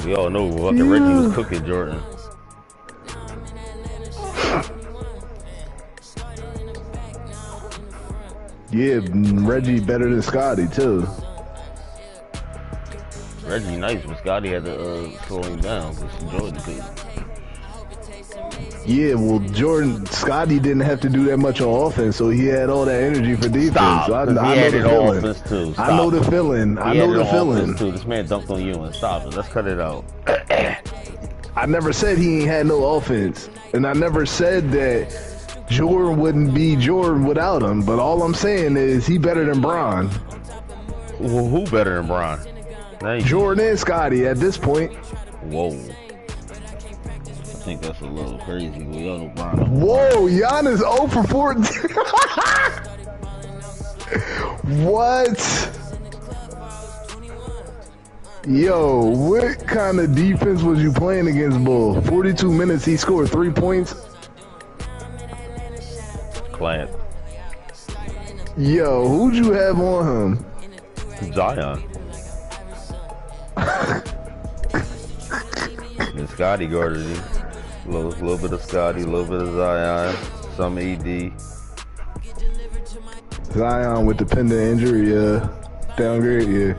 We all know fucking Reggie was cooking Jordan. Yeah, Reggie better than Scotty too. Reggie nice, but Scotty had to slow him down because Jordan couldn't. Yeah, well, Scotty didn't have to do that much on offense, so he had all that energy for defense. Stop, so I he know had the it feeling. on offense too. Stop. I know the feeling. I know the feeling. Too. This man dunked on you and stop it. Let's cut it out. I never said he ain't had no offense, and I never said that Jordan wouldn't be Jordan without him. But all I'm saying is he better than Bron. Well, who better than Bron? Jordan and Scotty at this point. Whoa. I think that's a little crazy. We all know Bron. Whoa, Giannis 0 for 14. What? Yo, what kind of defense was you playing against Bull? 42 minutes, he scored 3 points. Client. Yo, who'd you have on him? Zion. And Scotty guarded him. A little bit of Scotty, a little bit of Zion, some AD. Zion with the pending injury, downgrade, yeah.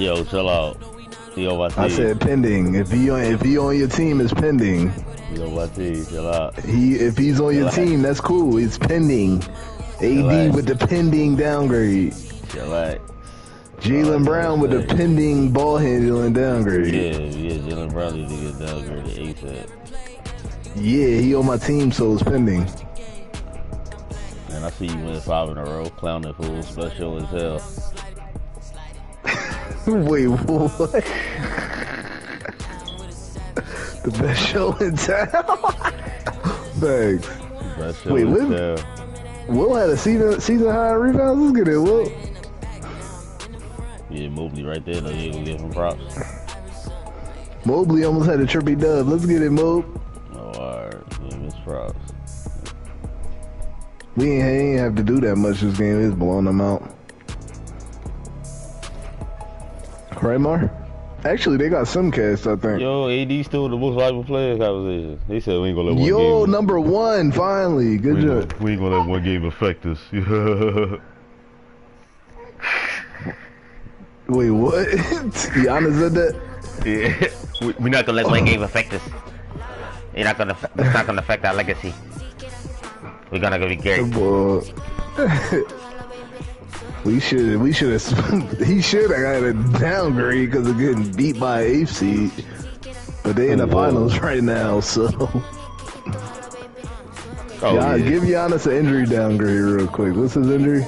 Yo, chill out. Yo, I said pending. If he on your team, it's pending. Yo, chill out. If he's on your team, that's cool. It's pending. AD with the pending downgrade. Chillax. Jaylen Brown with the pending ball handling downgrade. Yeah, Jaylen Brown need to get downgraded ASAP. Yeah, he on my team, so it's pending. Man, I see you win 5 in a row, clowning fool, special as hell. Wait, what? The best show in town? Thanks. Best show in town. Will had a season high in rebounds. Let's get it, Will. Yeah, Mobley right there, though. You gonna give him props. Mobley almost had a triple dub. Let's get it, Mob. Oh, alright. Give him his props. We ain't have to do that much this game. It's blowing them out. Right, Mar? Actually, they got some cast, I think. Yo, AD still the most valuable player conversation. They said we ain't gonna let one game. Yo, number 1, finally. Good job. We ain't gonna let one game affect us. Wait, what? Giannis said that? Yeah. We're not gonna let one game affect us. It's not gonna affect our legacy. We're gonna be great. We should have. He should have got a downgrade because of getting beat by an 8th seed. But they in the finals right now, so. Give Giannis an injury downgrade real quick. What's his injury?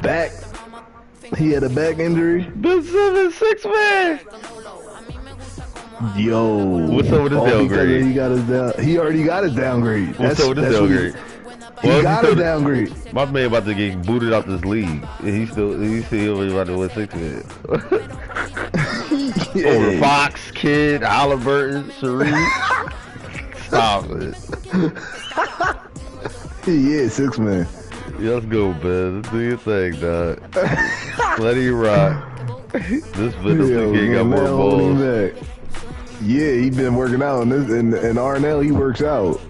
Back. He had a back injury. Big 7-6 man. Yo. What's up with his downgrade? He already got his downgrade. What's up with his downgrade? He got a downgrade. My man about to get booted out this league. He's still about to win 6 man. Over Fox, Kid, Halliburton, Sharif. Stop it. Yeah, 6 man. Yeah, let's go, man. Let's do your thing, dog. Let it rock. This Vanilla kid got more balls. Yeah, he been working out. And RNL, he works out.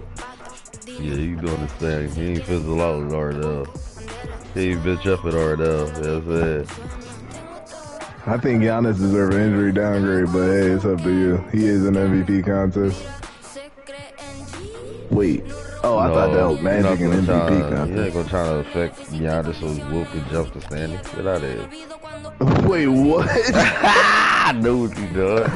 Yeah, he doing his thing. He ain't fizzle out with RNL. He ain't bitch up at RNL. You know what I'm saying? I think Giannis deserves an injury downgrade, but hey, it's up to you. He is an MVP contest. Wait. Oh, I thought that was Magic and MVP contest. You ain't gonna try to affect Giannis so Will could jump the standing. Get out of here. Wait, what? I know what you doing.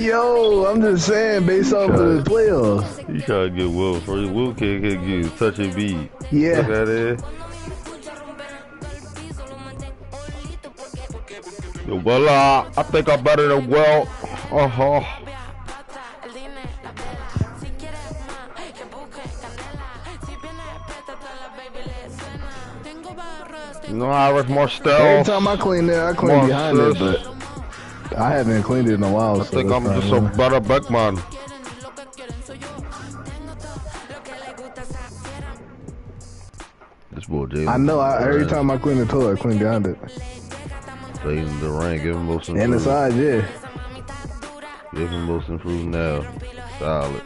Yo, I'm just saying, based off of the playoffs. You trying to get Will first. Will can't get you touch and beat. Yeah. Look at it. Yo, voila. I think I'm better than Will. No, I was more stealth. Every time I clean it, I clean behind it, but I haven't cleaned it in a while. I think I'm just a better backman. This boy Jalen. I know. Every time I clean the toilet, I clean behind it. Stay in the ring, give him most improved. And the side, yeah. Give him most improved now. Solid.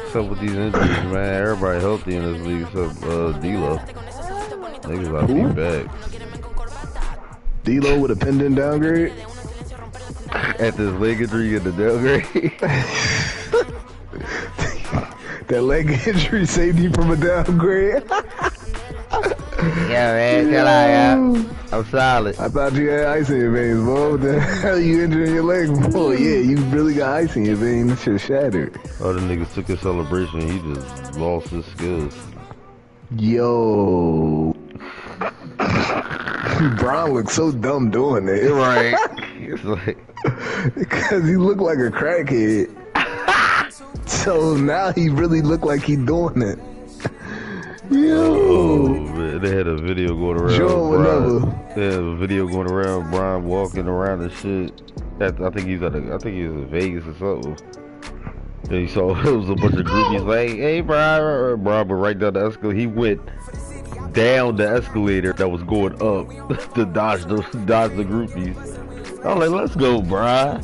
What's up with these injuries, man? Everybody healthy in this league except D-Lo. Niggas about to be back. D-Lo with a pending downgrade? At this leg injury, you get the downgrade? That leg injury saved you from a downgrade? Yeah, man. Chill out, yeah. I'm solid. I thought you had ice in your veins, boy. What the hell you injuring your leg? Oh, yeah, you really got ice in your veins. That shit shattered. Other niggas took his celebration. He just lost his skills. Yo. Bron looks so dumb doing it. Right. It's like... Because he looked like a crackhead. So now he really looked like he doing it. Yo. Oh, man. They had a video going around. They had a video going around. Brian walking around and shit. I think he was in Vegas or something. And he saw it was a bunch of groupies like, "Hey, Brian!" Brian went right down the escalator. He went down the escalator that was going up to dodge the groupies. I was like, "Let's go, Brian."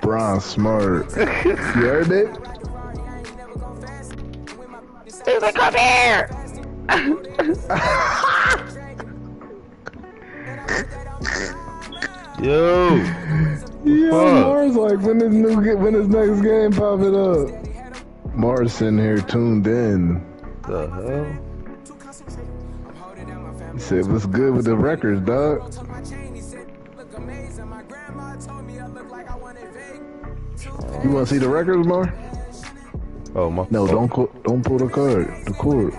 Brian smart. You heard it? He's like, "Come here!" Yo, Mars like when his next game pop it up. Mars sitting here tuned in. The hell? He said, "What's good with the records, dog?" You want to see the records, Mar? Oh my. No, don't pull the cord. The cord.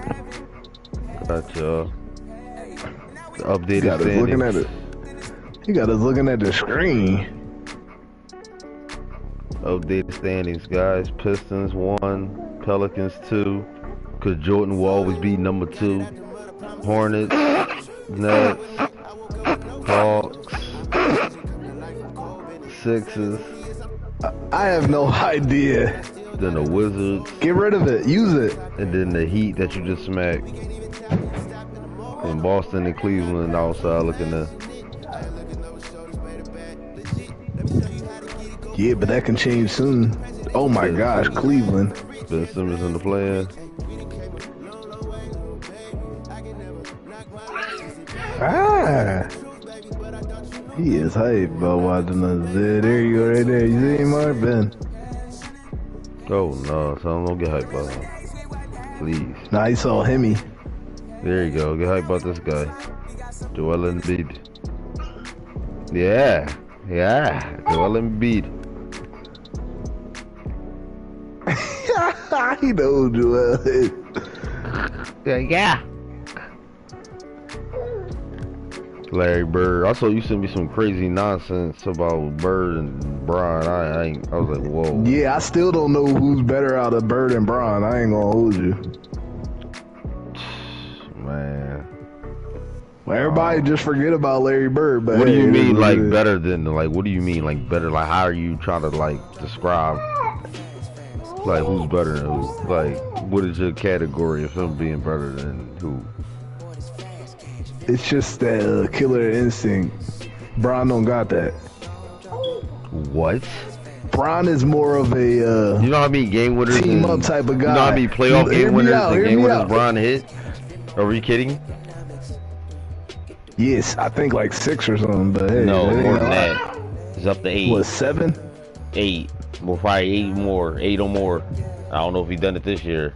Gotcha. The updated got us looking at it. You got us looking at the screen. Updated standings, guys. Pistons 1, Pelicans 2. Cause Jordan will always be number 2. Hornets, Nets, Hawks, Sixers. I have no idea. Then the Wizards. Get rid of it. Use it. And then the Heat that you just smacked. And Boston and Cleveland outside looking at. Yeah, but that can change soon. Oh my gosh, Cleveland. Ben Simmons in the plan. He is hype about watching us. There you go, right there. You see him, Mark? Ben. Oh no, so I'm gonna get hype about him. Please. Nah, he saw Hemi. There you go. Get hype about this guy. Joel Embiid. Yeah. Joel Embiid. He knows Joel is. Yeah. Larry Bird. Also, you sent me some crazy nonsense about Bird and Bron. I was like, whoa. Yeah, I still don't know who's better out of Bird and Bron. I ain't gonna hold you. Man. Well, everybody just forget about Larry Bird. But what do you hey, mean, like, better than, like, what do you mean, like, better? Like, how are you trying to, like, describe, like, who's better than who? Like, what is your category of him being better than who? It's just that killer instinct. Bron don't got that. What? Bron is more of a you know how many game winners team up type of guy. You know how many playoff game winners and game winners Bron hit? Are you kidding? Yes, I think like 6 or something. But hey, no, more than that. It's up to 8. What, 7? 8. Well, probably 8 more. 8 or more. I don't know if he done it this year,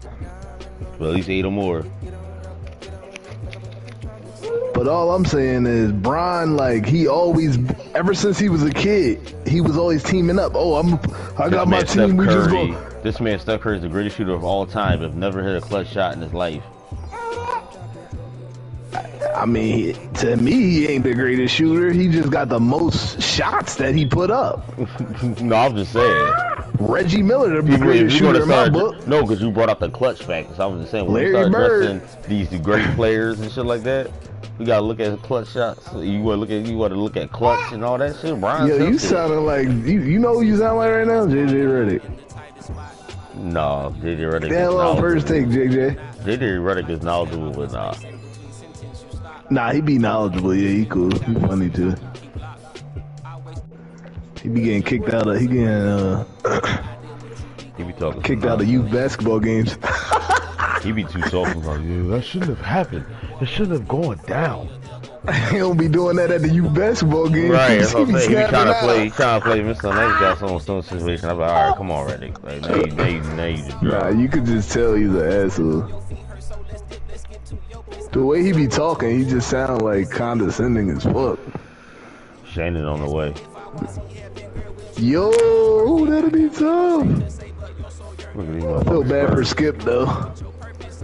but at least 8 or more. But all I'm saying is Bron, like, he always, ever since he was a kid, he was always teaming up. Oh, I got my team. We just go. This man, Steph Curry, is the greatest shooter of all time. But never hit a clutch shot in his life. I mean, to me, he ain't the greatest shooter. He just got the most shots that he put up. No, I'm just saying. Reggie Miller, the greatest shooter in my book. No, because you brought up the clutch factor. So I was just saying, when Larry you start Bird. addressing these great players and shit like that, we gotta look at clutch shots. You want to look at clutch and all that shit. Brian, yo, you sounding like you know who you sound like right now, JJ Redick. No, JJ Redick. That little first take, JJ. JJ Redick is knowledgeable, but nah. Nah, he be knowledgeable. Yeah, he cool. He funny too. He be getting kicked out of. He be talking kicked out of youth basketball games. He be too soft about, yeah, that shouldn't have happened. It shouldn't have gone down. He don't be doing that at the youth basketball games. Right, that's what I'm saying. He be trying to play Mr. Nice Guy on some situation. I'm like, all right, come on, Redick. Like, now you just drop. Nah, you could just tell he's an asshole. The way he be talking, he just sound like condescending as fuck. Shannon on the way. Yo, that'll be tough. I feel bad for Skip though.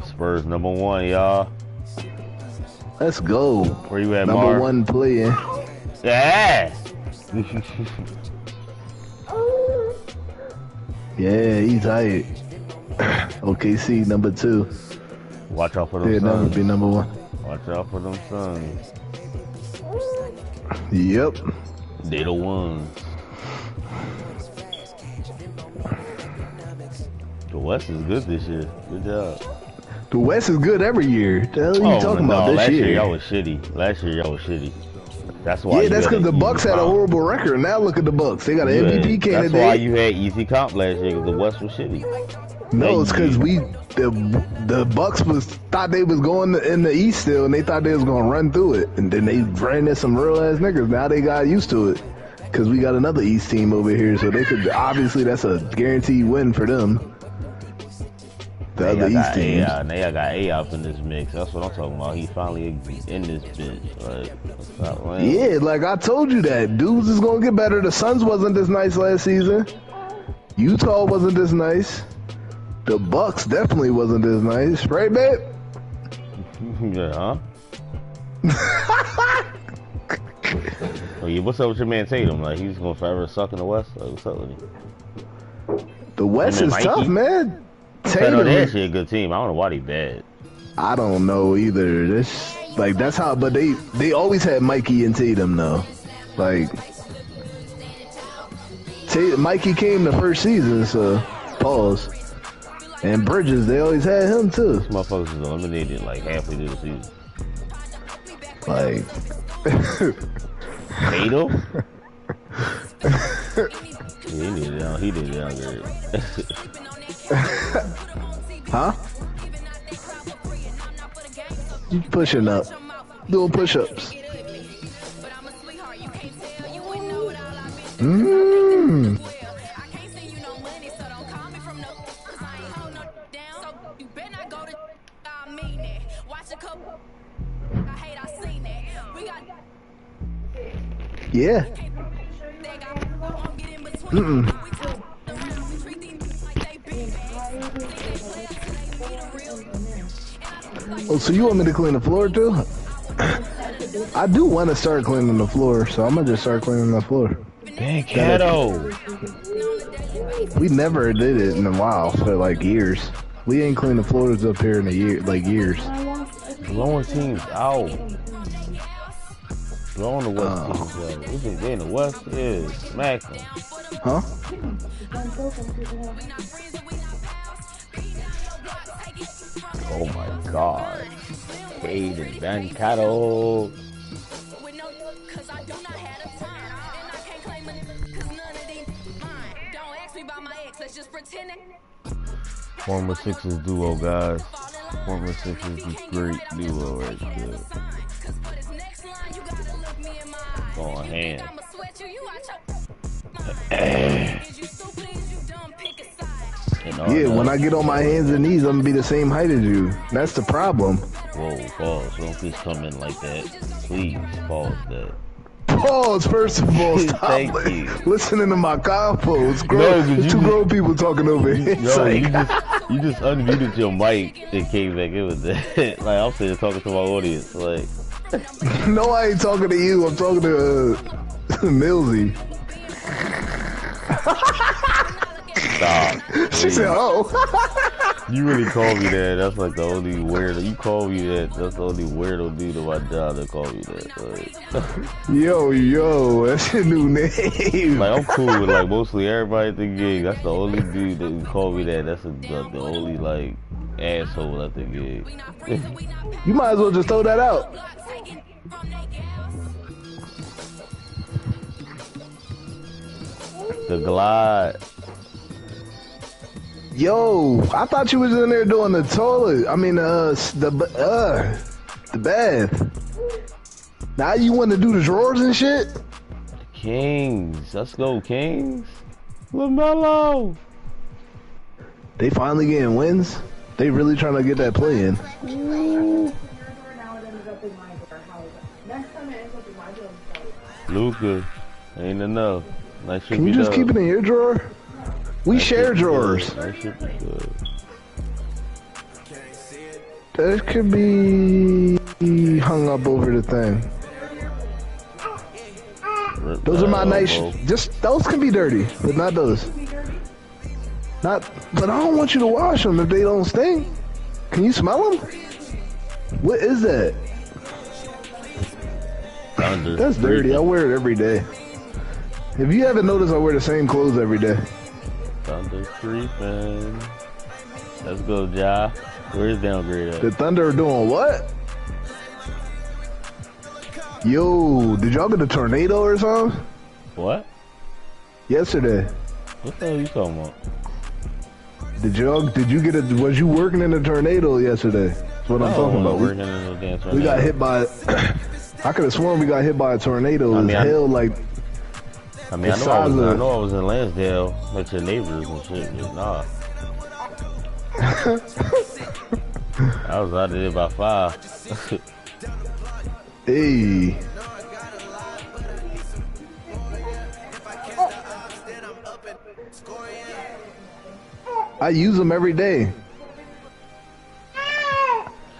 Spurs #1, y'all. Let's go. Where you at, Number 1 playing. Yeah. Yeah, he's tight. OKC #2. Watch out for them Suns. Suns. Be #1. Watch out for them Suns. Yep. They the ones. The West is good this year. Good job. The West is good every year. The hell are you talking about this last year? Y'all was shitty. Last year y'all was shitty. That's why. Yeah, that's because the Bucks had a horrible record. Now look at the Bucks. They got an MVP candidate. That's why you had easy comp last year because the West was shitty. No, it's because the Bucks thought they was going in the East still, and they thought they was gonna run through it, and then they ran into some real ass niggas. Now they got used to it because we got another East team over here, so they could obviously that's a guaranteed win for them. The other East teams. Yeah, now y'all got A up in this mix. That's what I'm talking about. He finally in this bitch. Like, yeah, like I told you that dudes is gonna get better. The Suns wasn't this nice last season. Utah wasn't this nice. The Bucks definitely wasn't this nice, right, babe? Yeah, huh? Oh, yeah, what's up with your man Tatum? Like, he's gonna forever suck in the West? Like, what's up with him? The West is tough, man. Tatum is actually a good team. I don't know why they bad. I don't know either. That's how. But they always had Mikey and Tatum though. Like Mikey came the first season, so pause. And Bridges, they always had him too. This motherfuckers is eliminated like halfway through the season. Like Tatum? Yeah, he did it down there. Huh? You pushing up. Doing push-ups. Mmm. Yeah. Mm-mm. Oh, so you want me to clean the floor too? I do want to start cleaning the floor, so I'm gonna just start cleaning the floor. Dang, Cato. We never did it in a while, for like years. We ain't cleaned the floors up here in a year, like years. Blowing teams out. Blowing the West teams out. We think they in the West? Yeah, smack them. Huh? Oh my God. Caden Bancato. Former Sixers duo, guys. Former Sixers is great duo right there. Going hand. Yeah, when I get on my hands and knees, I'm gonna be the same height as you. That's the problem. Whoa, pause. Don't just come in like that. Please, pause that. Pause, first of all. Stop Thank you. listening to my combos. Two grown people talking over here. Yo, you just unmuted your mic and came back in with that. Like, I'm sitting talking to my audience. Like, no, I ain't talking to you. I'm talking to Millsy. Stop. She said, "Oh." You really call me that. That's like the only weirdo. You call me that. That's the only weirdo dude in my job that call me that. Like, yo, that's your new name. Like, I'm cool with like mostly everybody at the gig. That's the only dude that would call me that. That's the only like asshole at the gig. You might as well just throw that out. The glide. Yo, I thought you was in there doing the toilet. I mean, the bath. Now you want to do the drawers and shit? Kings. Let's go, Kings. LaMelo. They finally getting wins? They really trying to get that play in. Luka. Ain't enough. Nice. Can you just keep it in your drawer? We share drawers. That should be good. That could be hung up over the thing. Those are my nice. Just those can be dirty, but not those. But I don't want you to wash them if they don't stink. Can you smell them? What is that? Thunder. That's dirty. I wear it every day. If you haven't noticed, I wear the same clothes every day. Thunder creeping. Let's go, Ja. Where's downgrade at? The Thunder are doing what? Yo, did y'all get a tornado or something? What? Yesterday. What the hell are you talking about? Was you working in a tornado yesterday? That's what I'm talking about. Working in a damn tornado. We got hit by, I could have sworn we got hit by a tornado. I know I was in Lansdale with your neighbors and shit, but nah. I was out there by 5. Hey. I use them every day.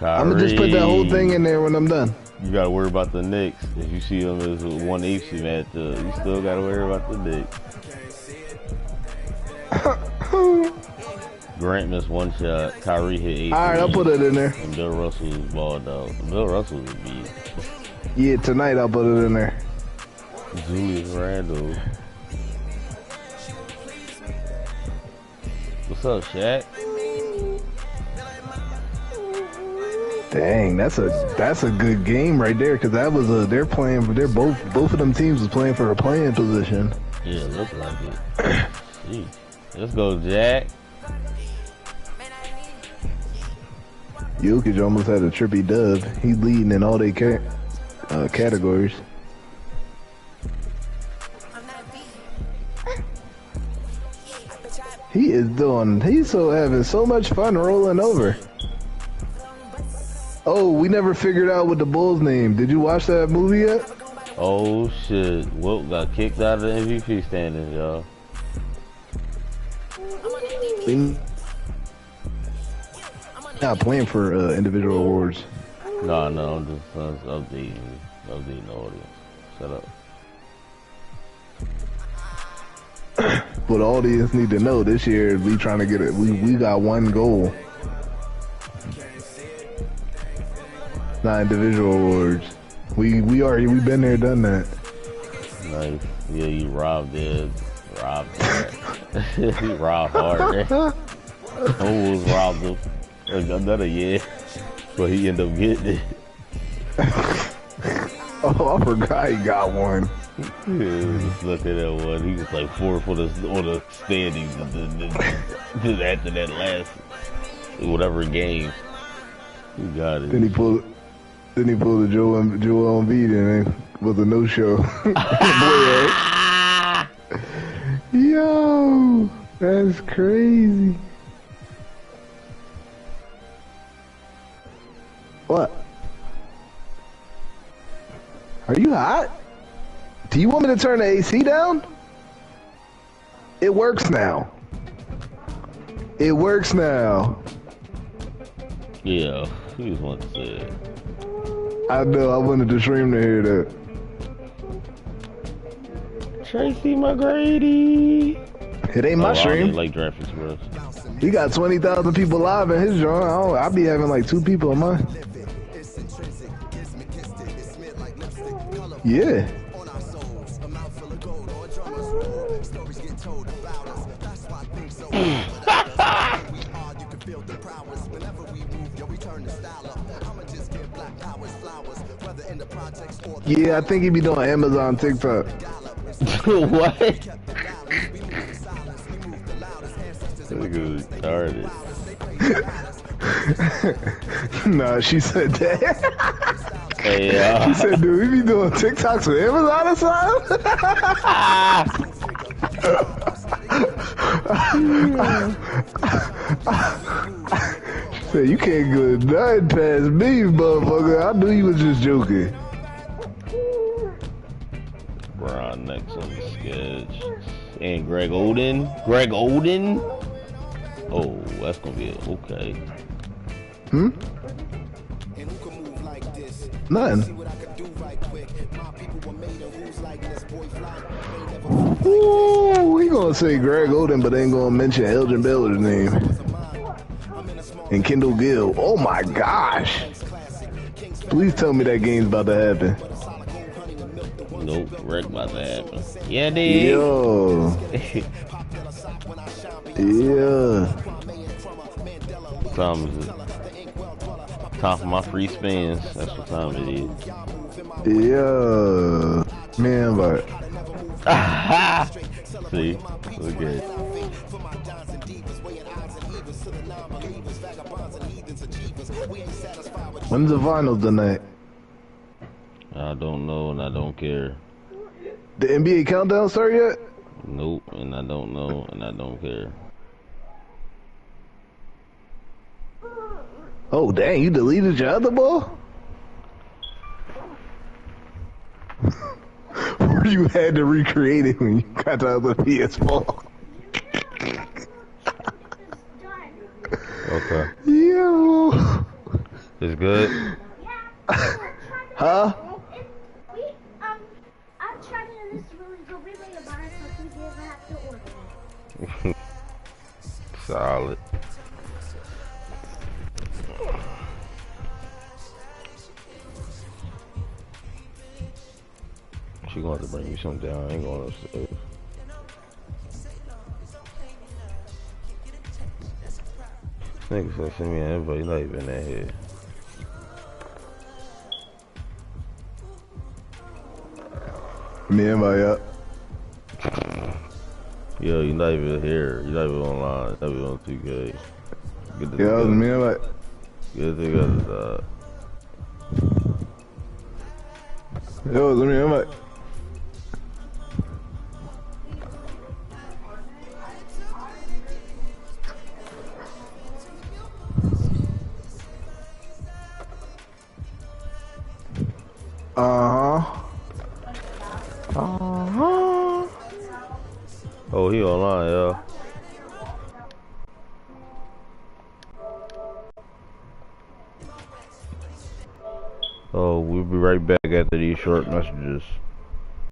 I'm gonna just put that whole thing in there when I'm done. You gotta worry about the Knicks. If you see them as a 1/8 matchup, you still gotta worry about the Knicks. Grant missed one shot. Kyrie hit 8. Alright, I'll put it in there. And Bill Russell was balled out. Bill Russell was beat. Yeah, tonight I'll put it in there. Julius Randle. What's up, Shaq? Dang, that's a good game right there, because that was both of them teams was playing for a playing position. Yeah, it looked like it. Jeez. Let's go, Jack. Jokic almost had a trippy dub. He's leading in all their categories. He's so having so much fun rolling over. Oh, we never figured out what the Bulls' name. Did you watch that movie yet? Oh shit! Wilt got kicked out of the MVP standings, y'all. Not playing for individual awards. No, I'm just updating the audience. Shut up. What the audience need to know this year, we trying to get it. We got one goal. Not individual awards. We been there, done that. Nice. Yeah, you robbed it. Robbed that. He robbed hard. Almost robbed him. Another year. But he ended up getting it. Oh, I forgot he got one. Yeah, just look at that one. He was like fourth on the standings just after that last whatever game. He got it. Then he pulled the Joel Embiid and it was a no-show. Yo, that's crazy. What? Are you hot? Do you want me to turn the AC down? It works now. It works now. Yeah, he just wanted to say it. I know, I wanted the stream to hear that. Tracy McGrady. It ain't my stream. Like Draft Express. He got 20,000 people live in his joint. I be having like 2 people on mine. Yeah. Yeah, I think he be doing Amazon TikTok. What? Nigga retarded. Nah, she said that. Hey, she said, "Do we be doing TikToks with Amazon or something?" She said, "You can't go nothing past me, motherfucker. I knew you was just joking." Brian next on the sketch. And Greg Oden. Greg Oden? Oh, that's gonna be it. Okay. Nothing. Ooh, we gonna say Greg Oden, but ain't gonna mention Elgin Baylor's name. And Kendall Gill. Oh my gosh. Please tell me that game's about to happen. Nope, wreck about to happen. Yeah, dude. Yo. Yeah. What time is it? Time for my free spins. That's what time it is. Yeah. Man, but. See? Look at it. When's the finals tonight? I don't know and I don't care. The NBA countdown start yet? Nope, and I don't know and I don't care. Oh, dang, you deleted your other ball? Or you had to recreate it when you got the other PS4? Okay. Yo. It's good? Huh? Solid. She gonna have to bring me something down. I ain't going upstairs. Nigga said send me an invite. You're not even in here. Me invite up. Yo, you're not even here. You're not even online. You're not even on 2K. Get Yeah, it was me invite. Get together, Yo, let me invite. Oh, he online, yo. Oh, we'll be right back after these short messages.